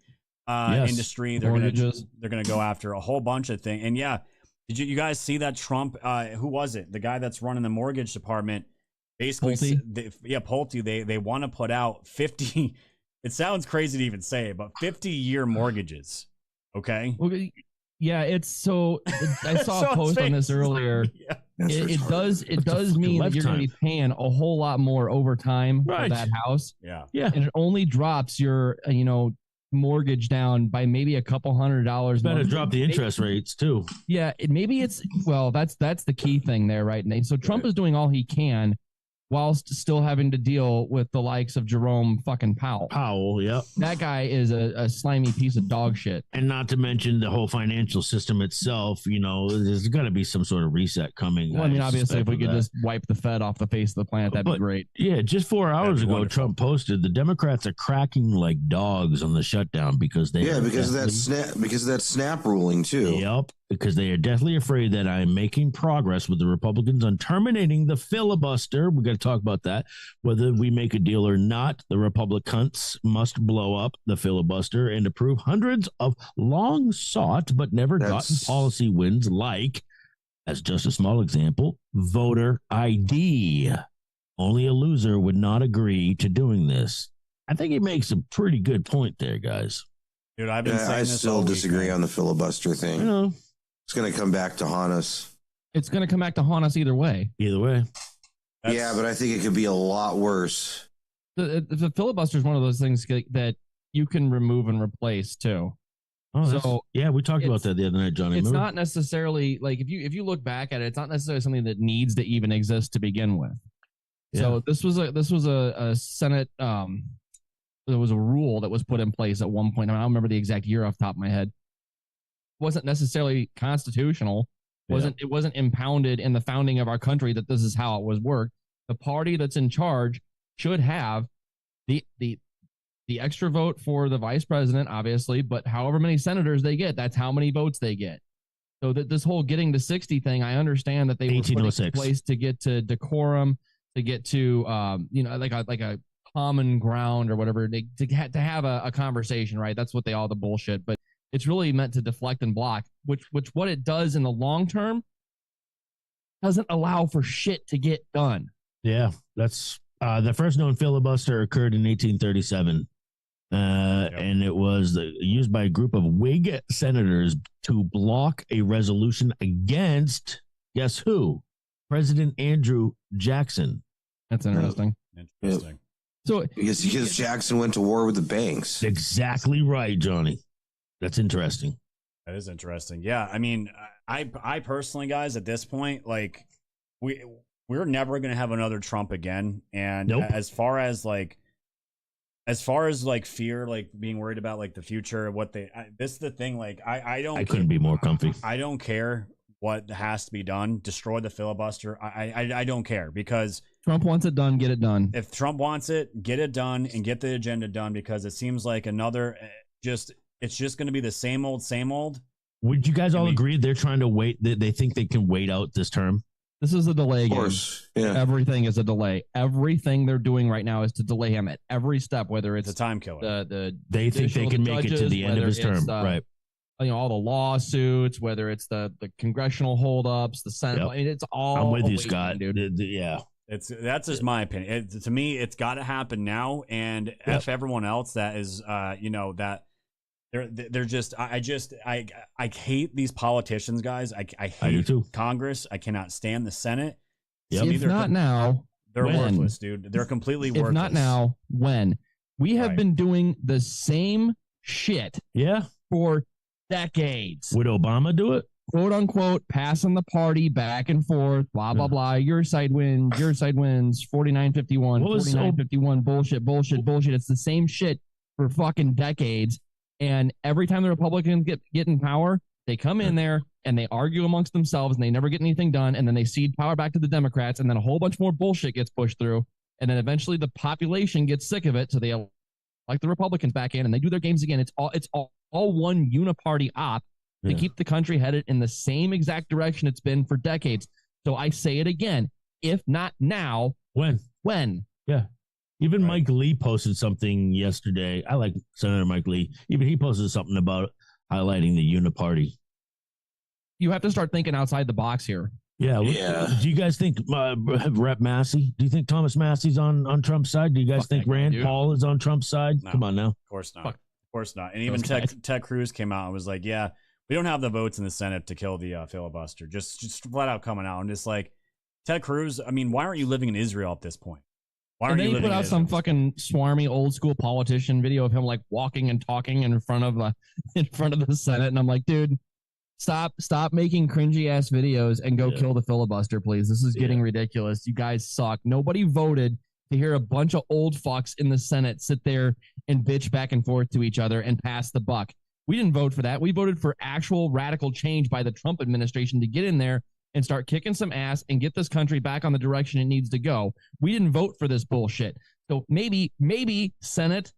Speaker 3: industry. They're going to go after a whole bunch of things. And yeah, did you guys see that Trump? Who was it? The guy that's running the mortgage department. Basically, Pulte. They want to put out 50. It sounds crazy to even say it, but 50-year mortgages. Okay.
Speaker 4: Well, yeah, it's so. I saw a post on this earlier.
Speaker 3: Yeah.
Speaker 4: It does mean that you're going to be paying a whole lot more over time for that house.
Speaker 3: Yeah.
Speaker 4: And it only drops your mortgage down by maybe a couple $100.
Speaker 6: Better drop the interest rates too.
Speaker 4: Yeah, that's the key thing there, right, Nate? So Trump is doing all he can whilst still having to deal with the likes of Jerome fucking Powell.
Speaker 6: Yep.
Speaker 4: That guy is a slimy piece of dog shit.
Speaker 6: And not to mention the whole financial system itself, there's got to be some sort of reset coming.
Speaker 4: Well, I mean, obviously, if we could just wipe the Fed off the face of the planet, that'd be great.
Speaker 6: Yeah, just 4 hours ago, wonderful. Trump posted the Democrats are cracking like dogs on the shutdown because of
Speaker 5: that snap ruling too.
Speaker 6: Yep, because they are deathly afraid that I'm making progress with the Republicans on terminating the filibuster. We got to talk about that. Whether we make a deal or not, the Republicans must blow up the filibuster and approve hundreds of long sought but never gotten policy wins, like, as just a small example, voter ID. Only a loser would not agree to doing this. I think he makes a pretty good point there, guys.
Speaker 3: Dude, I've been saying
Speaker 5: I
Speaker 3: this
Speaker 5: still disagree on the filibuster thing. It's going to come back to haunt us.
Speaker 4: It's going to come back to haunt us either way.
Speaker 5: Yeah, but I think it could be a lot worse.
Speaker 4: The filibuster is one of those things that you can remove and replace too.
Speaker 6: We talked about that the other night, Johnny.
Speaker 4: It's not necessarily like if you look back at it, it's not necessarily something that needs to even exist to begin with. Yeah. So this was a Senate. There was a rule that was put in place at one point. I don't remember the exact year off the top of my head. It wasn't necessarily constitutional. It wasn't impounded in the founding of our country that this is how it was worked. The party that's in charge should have the extra vote for the vice president, obviously, but however many senators they get, that's how many votes they get. So that this whole getting to 60 thing, I understand that they were put in place to get to decorum, to get to like a common ground or whatever, to have a conversation, right? That's what the bullshit, but it's really meant to deflect and block, which what it does in the long term doesn't allow for shit to get done.
Speaker 6: Yeah, that's the first known filibuster occurred in 1837. And it was used by a group of Whig senators to block a resolution against, guess who? President Andrew Jackson.
Speaker 4: That's interesting.
Speaker 3: Interesting.
Speaker 4: So
Speaker 5: because Jackson went to war with the banks.
Speaker 6: Exactly right, Johnny. That's interesting.
Speaker 3: That is interesting. Yeah, I mean, I personally, guys, at this point, like, we're never going to have another Trump again. And as far as fear, like being worried about like the future, this is the thing. Like, I
Speaker 6: couldn't be more comfy.
Speaker 3: I don't care what has to be done. Destroy the filibuster. I don't care, because
Speaker 4: Trump wants it done. Get it done.
Speaker 3: If Trump wants it, get it done and get the agenda done, because it seems like it's just going to be the same old,
Speaker 6: Would you guys all agree they're trying to wait? They think they can wait out this term?
Speaker 4: This is a delay game.
Speaker 5: Of course. Yeah.
Speaker 4: Everything is a delay. Everything they're doing right now is to delay him at every step, whether it's
Speaker 3: a time killer.
Speaker 6: They think they can make it to the end of his term. Right.
Speaker 4: All the lawsuits, whether it's the congressional holdups, the Senate.
Speaker 6: Yep.
Speaker 4: I mean, it's all.
Speaker 6: I'm with you, Scott. Dude. Yeah.
Speaker 3: That's just my opinion. To me, it's got to happen now, and F everyone else that is, that they're just. I hate these politicians, guys. I hate Congress. I cannot stand the Senate.
Speaker 6: Yep.
Speaker 4: If not now,
Speaker 3: they're
Speaker 4: when?
Speaker 3: worthless, dude. They're completely worthless.
Speaker 4: If not now, when? We have been doing the same shit.
Speaker 6: Yeah.
Speaker 4: For decades.
Speaker 6: Would Obama do it?
Speaker 4: Quote unquote, passing the party back and forth, blah, blah, blah. Your side wins, 49-51, 49-51, bullshit. It's the same shit for fucking decades. And every time the Republicans get in power, they come in there and they argue amongst themselves and they never get anything done. And then they cede power back to the Democrats. And then a whole bunch more bullshit gets pushed through. And then eventually the population gets sick of it. So they elect the Republicans back in and they do their games again. It's all one uniparty op to keep the country headed in the same exact direction it's been for decades. So I say it again, if not now, when?
Speaker 6: Yeah. Even Mike Lee posted something yesterday. I like Senator Mike Lee. Even he posted something about highlighting the uniparty.
Speaker 4: You have to start thinking outside the box here.
Speaker 6: Yeah. Do you guys think Rep Massey? Do you think Thomas Massey's on Trump's side? Do you guys think Rand Paul is on Trump's side?
Speaker 3: No,
Speaker 6: come on now.
Speaker 3: Of course not. Of course not. And even Ted Cruz came out and was like, yeah, we don't have the votes in the Senate to kill the filibuster. Just flat out coming out and just like, Ted Cruz, I mean, why aren't you living in Israel at this point? Why aren't you living in Israel?
Speaker 4: Then he put out some fucking swarmy old school politician video of him like walking and talking in front of the Senate. And I'm like, dude, stop making cringy ass videos and go kill the filibuster, please. This is getting ridiculous. You guys suck. Nobody voted to hear a bunch of old fucks in the Senate sit there and bitch back and forth to each other and pass the buck. We didn't vote for that. We voted for actual radical change by the Trump administration to get in there and start kicking some ass and get this country back on the direction it needs to go. We didn't vote for this bullshit. So maybe Senate,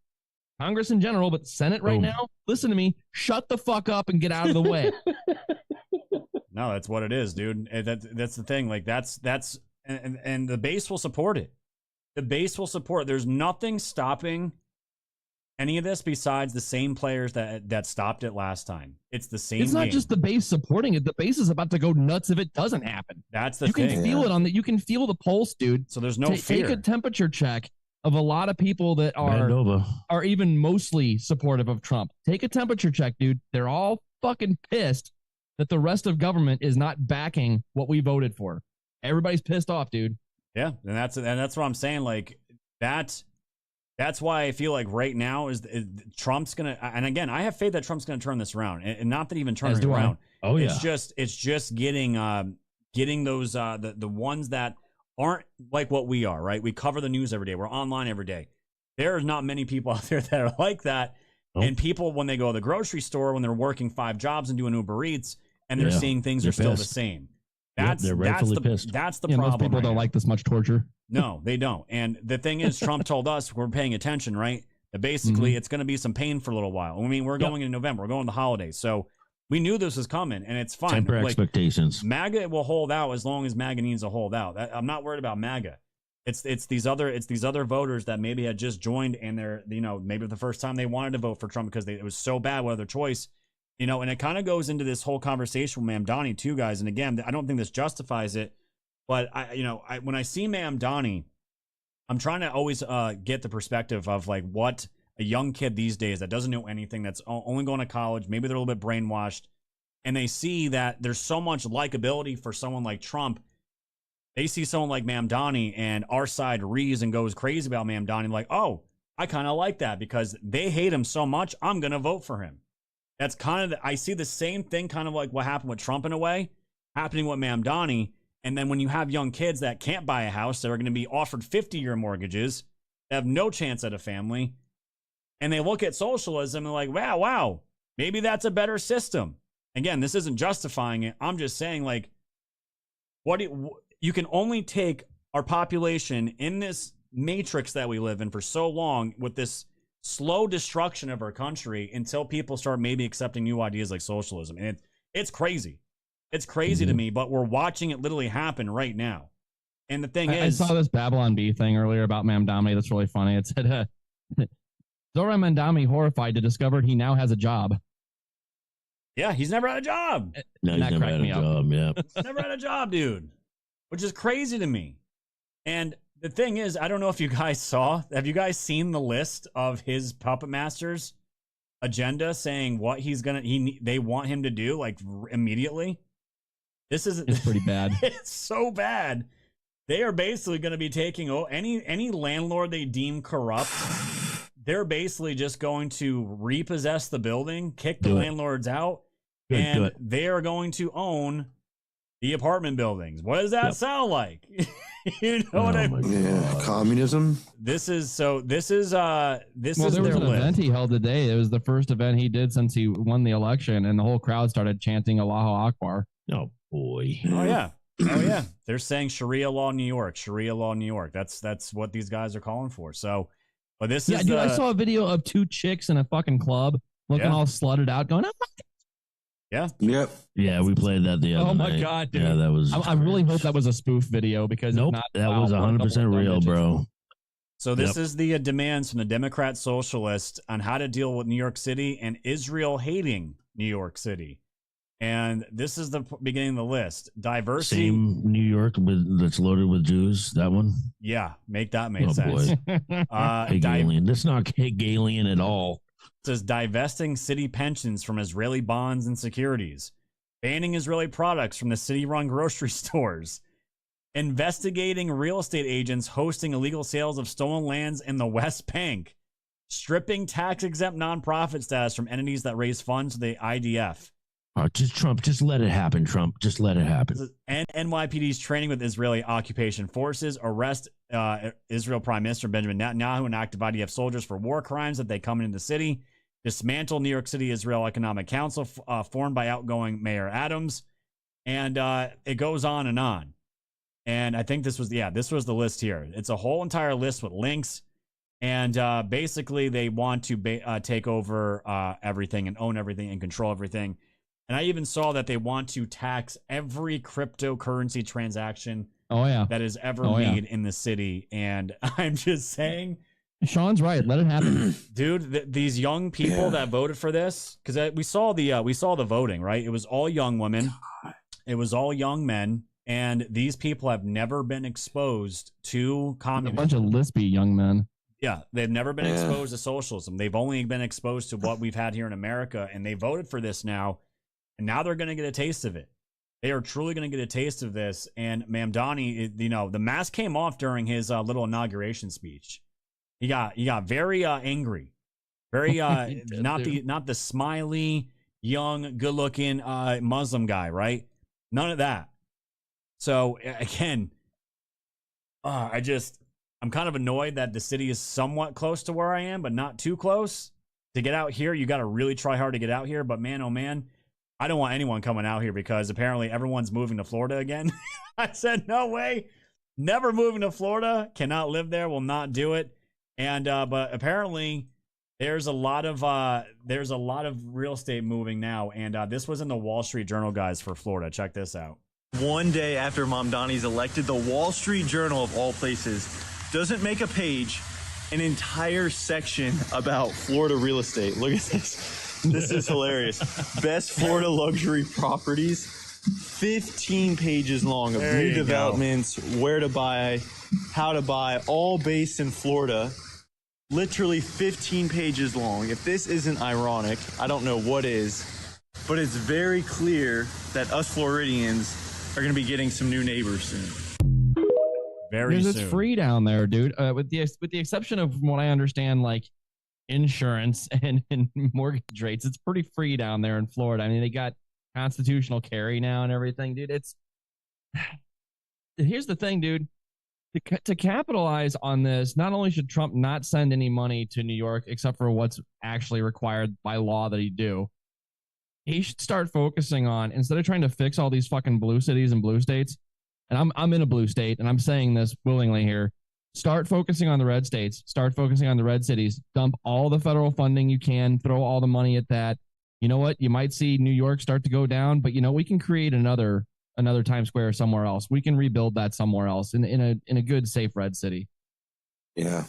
Speaker 4: Congress in general, but Senate right now, listen to me, shut the fuck up and get out of the way.
Speaker 3: No, that's what it is, dude. That's the thing. Like that's and the base will support it. The base will support. There's nothing stopping any of this besides the same players that stopped it last time. It's the same.
Speaker 4: It's not
Speaker 3: game.
Speaker 4: just the base supporting it. The base is about to go nuts if it doesn't happen.
Speaker 3: That's the
Speaker 4: you
Speaker 3: thing.
Speaker 4: You can feel it on the. You can feel the pulse, dude.
Speaker 3: So there's no fear.
Speaker 4: Take a temperature check of a lot of people that are even mostly supportive of Trump. Take a temperature check, dude. They're all fucking pissed that the rest of government is not backing what we voted for. Everybody's pissed off, dude.
Speaker 3: Yeah, and that's what I'm saying. Like that's why I feel like right now is Trump's gonna. And again, I have faith that Trump's gonna turn this around, and not that even turn it around.
Speaker 6: Oh yeah,
Speaker 3: it's just getting those the ones that aren't like what we are. Right, we cover the news every day. We're online every day. There's not many people out there that are like that. Nope. And people, when they go to the grocery store, when they're working 5 jobs and doing Uber Eats, and they're seeing things are still the same.
Speaker 6: They're rightfully pissed.
Speaker 3: That's the problem.
Speaker 4: Most people don't like this much torture.
Speaker 3: No, they don't. And the thing is, Trump told us we're paying attention, right? That basically it's going to be some pain for a little while. I mean, we're going in November. We're going to the holidays. So we knew this was coming, and it's fine.
Speaker 6: Temper expectations.
Speaker 3: MAGA will hold out as long as MAGA needs to hold out. I'm not worried about MAGA. It's these other voters that maybe had just joined, and they're maybe the first time they wanted to vote for Trump because it was so bad, what other choice. And it kind of goes into this whole conversation with Mamdani too, guys. And again, I don't think this justifies it, but when I see Mamdani, I'm trying to always get the perspective of like what a young kid these days that doesn't know anything, that's only going to college, maybe they're a little bit brainwashed, and they see that there's so much likability for someone like Trump. They see someone like Mamdani, and our side rees and goes crazy about Mamdani, like, oh, I kind of like that because they hate him so much, I'm going to vote for him. That's kind of, I see the same thing kind of like what happened with Trump in a way, happening with Mamdani. And then when you have young kids that can't buy a house, that are going to be offered 50-year mortgages, that have no chance at a family, and they look at socialism and like, wow, maybe that's a better system. Again, this isn't justifying it. I'm just saying, like, you can only take our population in this matrix that we live in for so long with this slow destruction of our country until people start maybe accepting new ideas like socialism. And It's crazy. It's crazy to me, but we're watching it literally happen right now. And the thing is,
Speaker 4: I saw this Babylon Bee thing earlier about Mamdani. That's really funny. It said, Zora Mamdani horrified to discover he now has a job.
Speaker 3: yeah, he's never had a job.
Speaker 6: No, he's never had a job. Yeah,
Speaker 3: Never had a job, dude, which is crazy to me. And the thing is, I don't know if you guys saw. Have you guys seen the list of his puppet masters' agenda saying what he's gonna? They want him to do like immediately. It's
Speaker 4: pretty bad.
Speaker 3: It's so bad. They are basically going to be taking any landlord they deem corrupt. They're basically just going to repossess the building, kick the landlords out, and they are going to own the apartment buildings. What does that sound like? You know what I mean?
Speaker 5: Yeah, communism.
Speaker 3: This is their
Speaker 4: There was an event he held today. It was the first event he did since he won the election, and the whole crowd started chanting Allahu Akbar.
Speaker 6: Oh boy.
Speaker 3: Oh yeah. Oh yeah. They're saying Sharia law New York, Sharia law New York. That's what these guys are calling for. So, but this is
Speaker 4: dude, I saw a video of 2 chicks in a fucking club looking all slutted out going, oh my God.
Speaker 3: Yeah.
Speaker 5: Yep.
Speaker 6: Yeah, we played that the other night.
Speaker 4: Oh my God, dude.
Speaker 6: Yeah, that was.
Speaker 4: I really hope that was a spoof video because
Speaker 6: nope, that was 100% real, bro.
Speaker 3: So this is the demands from the Democrat Socialists on how to deal with New York City and Israel hating New York City. And this is the beginning of the list. Diversity.
Speaker 6: Same New York that's loaded with Jews. That one.
Speaker 3: Yeah, make that make sense.
Speaker 6: Hegelian. That's not Hegelian at all.
Speaker 3: It says divesting city pensions from Israeli bonds and securities, banning Israeli products from the city-run grocery stores, investigating real estate agents hosting illegal sales of stolen lands in the West Bank, stripping tax-exempt nonprofit status from entities that raise funds to the IDF.
Speaker 6: Just let it happen, Trump. Just let it happen.
Speaker 3: And NYPD's training with Israeli occupation forces, arrest Israel Prime Minister Benjamin Netanyahu and active IDF soldiers for war crimes that they come into the city, dismantle New York City Israel Economic Council formed by outgoing Mayor Adams, and it goes on and on. And I think this was the list here. It's a whole entire list with links, and basically they want to take over everything and own everything and control everything. And I even saw that they want to tax every cryptocurrency transaction that is ever made in the city. And I'm just saying,
Speaker 4: Sean's right. Let it happen,
Speaker 3: dude. These young people that voted for this, because we saw the voting, right? It was all young women, it was all young men, and these people have never been exposed to communism.
Speaker 4: A bunch of lispy young men.
Speaker 3: Yeah, they've never been exposed to socialism. They've only been exposed to what we've had here in America, and they voted for this now. And now they're going to get a taste of it. They are truly going to get a taste of this. And Mamdani, the mask came off during his little inauguration speech. He got very angry, very not the smiley, young, good-looking Muslim guy, right? None of that. So again, I'm kind of annoyed that the city is somewhat close to where I am, but not too close. To get out here, you got to really try hard to get out here. But man, oh man. I don't want anyone coming out here because apparently everyone's moving to Florida again. I said, no way. Never moving to Florida. Cannot live there. Will not do it. And but apparently there's a lot of real estate moving now. And this was in the Wall Street Journal, guys, for Florida. Check this out.
Speaker 7: One day after Mamdani's elected, the Wall Street Journal, of all places, doesn't make a page, an entire section about Florida real estate. Look at this. This is hilarious. Best Florida luxury properties, 15 pages long of new developments, where to buy, how to buy, all based in Florida. Literally 15 pages long. If this isn't ironic, I don't know what is, but it's very clear that us Floridians are going to be getting some new neighbors soon.
Speaker 3: Very soon.
Speaker 4: It's free down there, dude. With the exception of from what I understand, like insurance and mortgage rates, it's pretty free down there in Florida. I mean, they got constitutional carry now and everything, dude. Here's the thing, dude. To capitalize on this, not only should Trump not send any money to New York except for what's actually required by law that he do, he should start focusing on, instead of trying to fix all these fucking blue cities and blue states, and I'm in a blue state and I'm saying this willingly here, start focusing on the red states, start focusing on the red cities, dump all the federal funding you can, throw all the money at that, you know what? You might see New York start to go down, but we can create another Times Square somewhere else. We can rebuild that somewhere else in a good, safe red city.
Speaker 5: Yeah.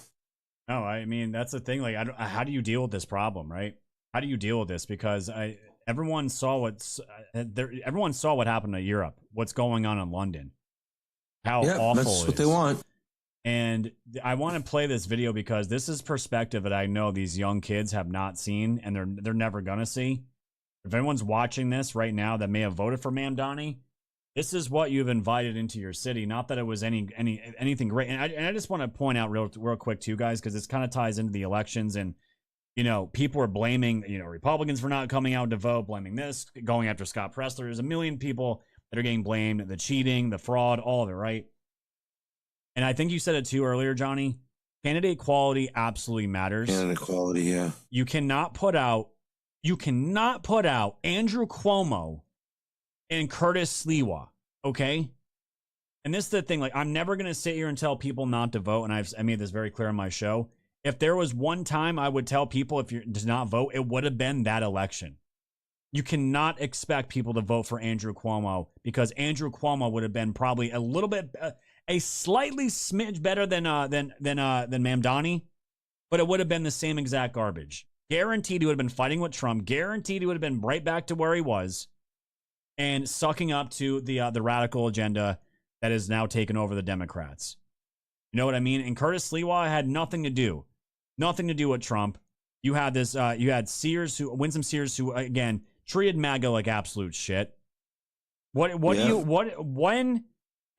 Speaker 3: No, I mean, that's the thing. Like, how do you deal with this problem, right? How do you deal with this? Because everyone saw what happened to Europe, what's going on in London, how awful
Speaker 5: that's what they want.
Speaker 3: And I want to play this video because this is perspective that I know these young kids have not seen, and they're never gonna see. If anyone's watching this right now that may have voted for Mamdani, this is what you've invited into your city. Not that it was anything great. And I just want to point out real quick too, guys, because this kind of ties into the elections. And people are blaming Republicans for not coming out to vote, blaming this, going after Scott Presler. There's a million people that are getting blamed, the cheating, the fraud, all of it, right? And I think you said it too earlier, Johnny. Candidate quality absolutely matters.
Speaker 5: Candidate quality, yeah.
Speaker 3: You cannot put out Andrew Cuomo and Curtis Sliwa, okay? And this is the thing, like, I'm never going to sit here and tell people not to vote, and I made this very clear on my show. If there was one time I would tell people if you did not vote, it would have been that election. You cannot expect people to vote for Andrew Cuomo because Andrew Cuomo would have been probably a little bit, a slightly smidge better than Mamdani, but it would have been the same exact garbage. Guaranteed he would have been fighting with Trump. Guaranteed he would have been right back to where he was and sucking up to the radical agenda that is now taken over the Democrats. You know what I mean? And Curtis Sliwa had nothing to do with Trump. You had this, you had Winsome Sears, who again treated MAGA like absolute shit. When,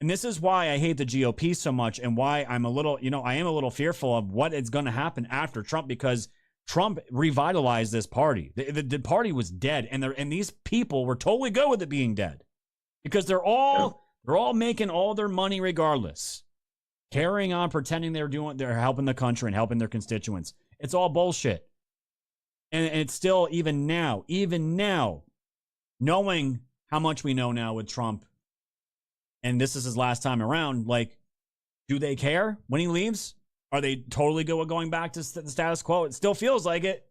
Speaker 3: and this is why I hate the GOP so much, and why I am a little fearful of what is going to happen after Trump, because Trump revitalized this party. The party was dead, and these people were totally good with it being dead, because they're all making all their money regardless, carrying on, pretending they're helping the country and helping their constituents. It's all bullshit. And it's still, even now, knowing how much we know now with Trump, and this is his last time around, like, do they care when he leaves? Are they totally good with going back to the status quo? It still feels like it.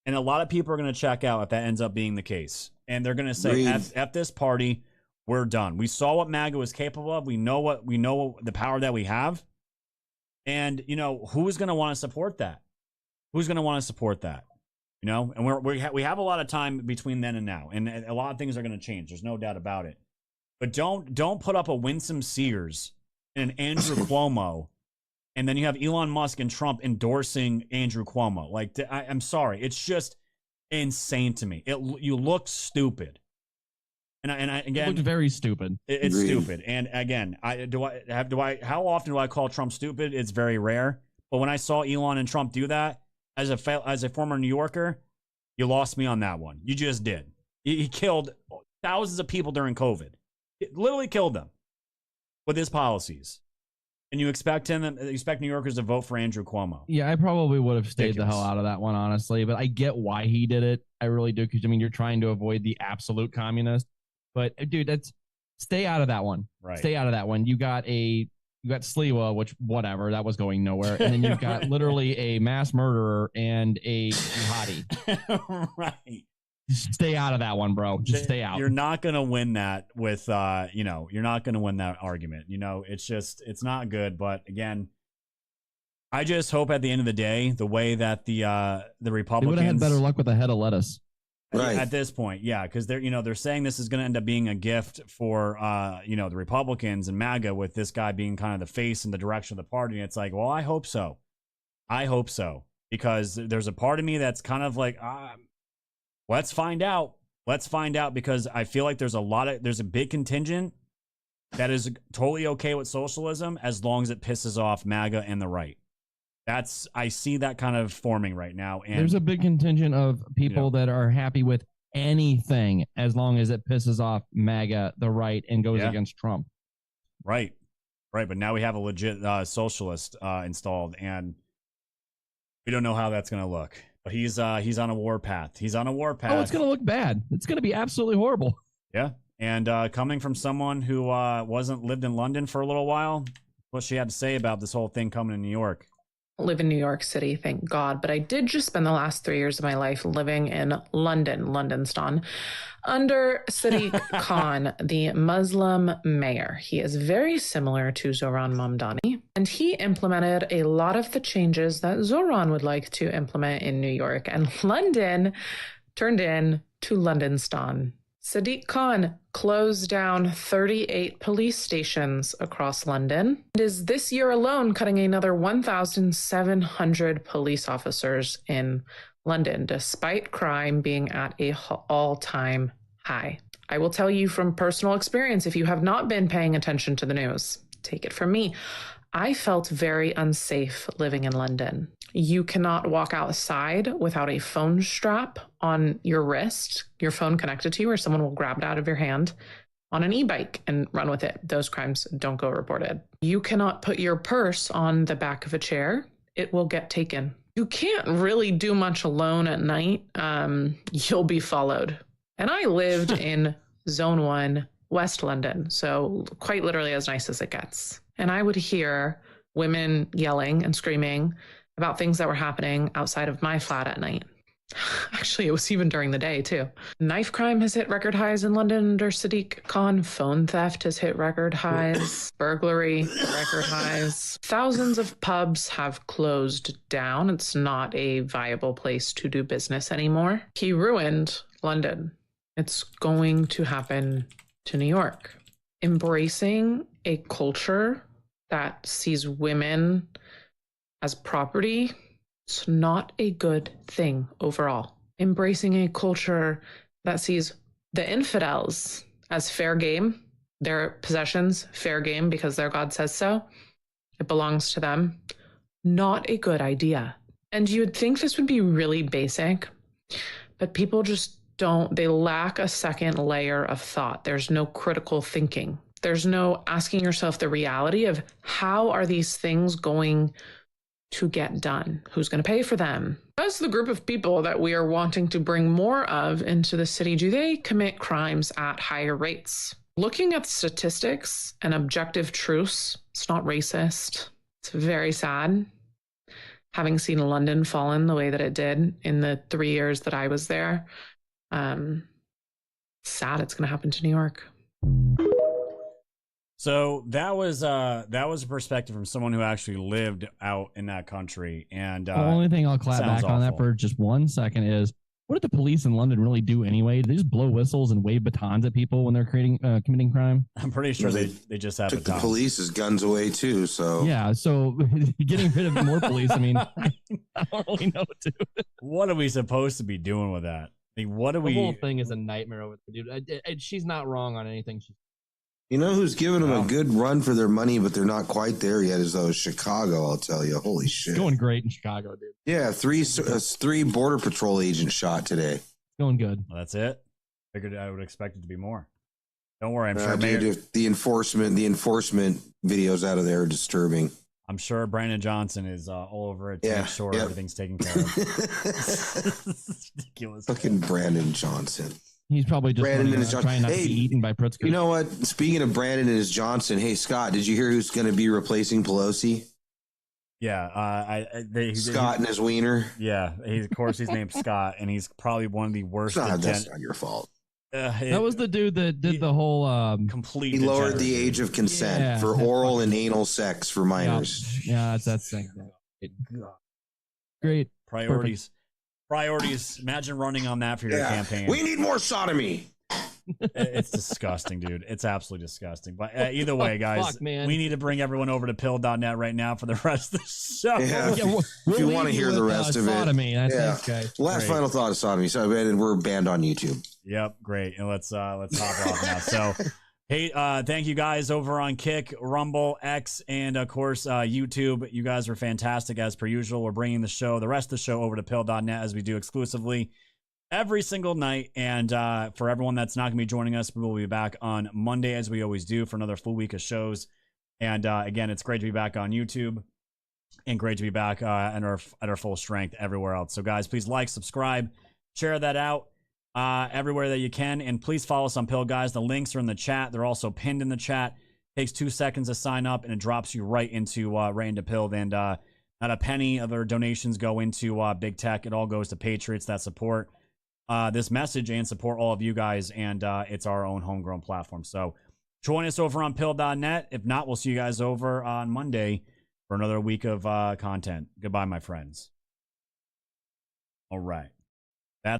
Speaker 3: And a lot of people are going to check out if that ends up being the case. And they're going to say, F this party, we're done. We saw what MAGA was capable of. We know the power that we have. And, who's going to want to support that? And we have a lot of time between then and now, and a lot of things are going to change. There's no doubt about it. But don't put up a Winsome Sears and an Andrew Cuomo, and then you have Elon Musk and Trump endorsing Andrew Cuomo. Like, I'm sorry, it's just insane to me. You look stupid, and I again,
Speaker 4: it looked very stupid.
Speaker 3: It's stupid. And again, how often do I call Trump stupid? It's very rare. But when I saw Elon and Trump do that, as a former New Yorker, you lost me on that one. You just did. He killed thousands of people during COVID. It literally killed them with his policies. And you expect New Yorkers to vote for Andrew Cuomo.
Speaker 4: Yeah, I probably would have stayed the hell out of that one, honestly. But I get why he did it. I really do. Because, you're trying to avoid the absolute communist. But, dude, stay out of that one.
Speaker 3: Right.
Speaker 4: Stay out of that one. You got Sliwa, which, whatever, that was going nowhere. And then you've got literally a mass murderer and a jihadi.
Speaker 3: Right.
Speaker 4: Stay out of that one, bro. Just stay out.
Speaker 3: You're not going to win that with, you're not going to win that argument. It's not good. But again, I just hope at the end of the day, the way that the Republicans... They
Speaker 4: would have had better luck with a head of lettuce.
Speaker 5: Right.
Speaker 3: At this point, yeah, because they're saying this is going to end up being a gift for the Republicans and MAGA, with this guy being kind of the face and the direction of the party. And it's like, well, I hope so, because there's a part of me that's kind of like, let's find out, because I feel like there's a big contingent that is totally okay with socialism as long as it pisses off MAGA and the right. I see that kind of forming right now. And
Speaker 4: there's a big contingent of people that are happy with anything as long as it pisses off MAGA, the right, and goes against Trump.
Speaker 3: Right. But now we have a legit socialist installed, and we don't know how that's going to look. But he's on a war path. Oh,
Speaker 4: it's going to look bad. It's going to be absolutely horrible.
Speaker 3: Yeah. And coming from someone who lived in London for a little while, what she had to say about this whole thing coming to New York.
Speaker 8: live in New York City, thank God, but I did just spend the last 3 years of my life living in Londonstan, under Sadiq Khan, the Muslim mayor. He is very similar to Zoran Mamdani, and he implemented a lot of the changes that Zoran would like to implement in New York, and London turned into Londonstan. Sadiq Khan closed down 38 police stations across London and is this year alone cutting another 1,700 police officers in London, despite crime being at an all-time high. I will tell you from personal experience, if you have not been paying attention to the news, take it from me, I felt very unsafe living in London. You cannot walk outside without a phone strap on your wrist, your phone connected to you, or someone will grab it out of your hand on an e-bike and run with it. Those crimes don't go reported. You cannot put your purse on the back of a chair. It will get taken. You can't really do much alone at night. You'll be followed. And I lived in Zone 1, West London, so quite literally as nice as it gets. And I would hear women yelling and screaming about things that were happening outside of my flat at night. Actually, it was even during the day, too. Knife crime has hit record highs in London under Sadiq Khan. Phone theft has hit record highs. Burglary, record highs. Thousands of pubs have closed down. It's not a viable place to do business anymore. He ruined London. It's going to happen to New York. Embracing a culture that sees women as property, it's not a good thing overall. Embracing a culture that sees the infidels as fair game, their possessions, fair game because their God says so, it belongs to them, not a good idea. And you would think this would be really basic, but people just don't, they lack a second layer of thought. There's no critical thinking. There's no asking yourself the reality of how are these things going to get done? Who's going to pay for them? As the group of people that we are wanting to bring more of into the city, do they commit crimes at higher rates? Looking at statistics and objective truths, it's not racist. It's very sad. Having seen London fallen the way that it did in the 3 years that I was there, sad it's going to happen to New York.
Speaker 3: So that was a perspective from someone who actually lived out in that country. And
Speaker 4: the only thing I'll clap back on that
Speaker 3: awful.
Speaker 4: for just 1 second is, what did the police in London really do anyway? Do they just blow whistles and wave batons at people when they're committing crime?
Speaker 3: I'm pretty sure they just have
Speaker 5: took the
Speaker 3: batons.
Speaker 5: police's guns away too. So
Speaker 4: yeah, so getting rid of more police. I mean, I don't really know what to do.
Speaker 3: What are we supposed to be doing with that? I mean, what do we?
Speaker 4: The whole thing is a nightmare over there, dude. She's not wrong on anything.
Speaker 5: you know who's giving them a good run for their money, but they're not quite there yet? Is those Chicago? I'll tell you. Holy shit!
Speaker 4: It's going great in Chicago, dude.
Speaker 5: Yeah, three border patrol agents shot today.
Speaker 4: Going good.
Speaker 3: Well, that's it. Figured I would expect it to be more. Don't worry, I'm sure.
Speaker 5: Dude, the enforcement videos out of there are disturbing.
Speaker 3: I'm sure Brandon Johnson is all over it to make sure everything's taken care of. It's ridiculous.
Speaker 5: Fucking Brandon Johnson.
Speaker 4: He's probably just trying not to be eaten by Pritzker.
Speaker 5: You know what? Speaking of Brandon and his Johnson, hey Scott, did you hear who's going to be replacing Pelosi?
Speaker 3: Yeah,
Speaker 5: Scott and his wiener.
Speaker 3: Yeah, of course he's named Scott, and he's probably one of the worst.
Speaker 5: That's not your fault.
Speaker 4: That was the dude that did the whole
Speaker 3: complete.
Speaker 5: He lowered the age of consent for oral and anal sex for minors.
Speaker 4: Yeah, that's great.
Speaker 3: Priorities. Perfect. Priorities. Imagine running on that for your campaign.
Speaker 5: We need more sodomy.
Speaker 3: It's disgusting, dude. It's absolutely disgusting. But either way, guys, we need to bring everyone over to pill.net right now for the rest of the show.
Speaker 5: Yeah, if you want to hear the rest of
Speaker 4: sodomy,
Speaker 5: it.
Speaker 4: Last
Speaker 5: final thought of sodomy. So we're banned on YouTube.
Speaker 3: Yep, great. And let's hop off now. So, hey, thank you guys over on Kick, Rumble, X, and of course YouTube. You guys are fantastic as per usual. We're bringing the rest of the show over to pill.net as we do exclusively every single night. And for everyone that's not going to be joining us, we will be back on Monday as we always do for another full week of shows. And again, it's great to be back on YouTube and great to be back at our full strength everywhere else. So guys, please like, subscribe, share that out everywhere that you can. And please follow us on Pill, guys. The links are in the chat. They're also pinned in the chat. Takes 2 seconds to sign up and it drops you right into Pilled. And Not a penny of our donations go into big tech. It all goes to patriots that support this message and support all of you guys. And it's our own homegrown platform. So join us over on pill.net. If not, we'll see you guys over on Monday for another week of content. Goodbye, my friends. All right.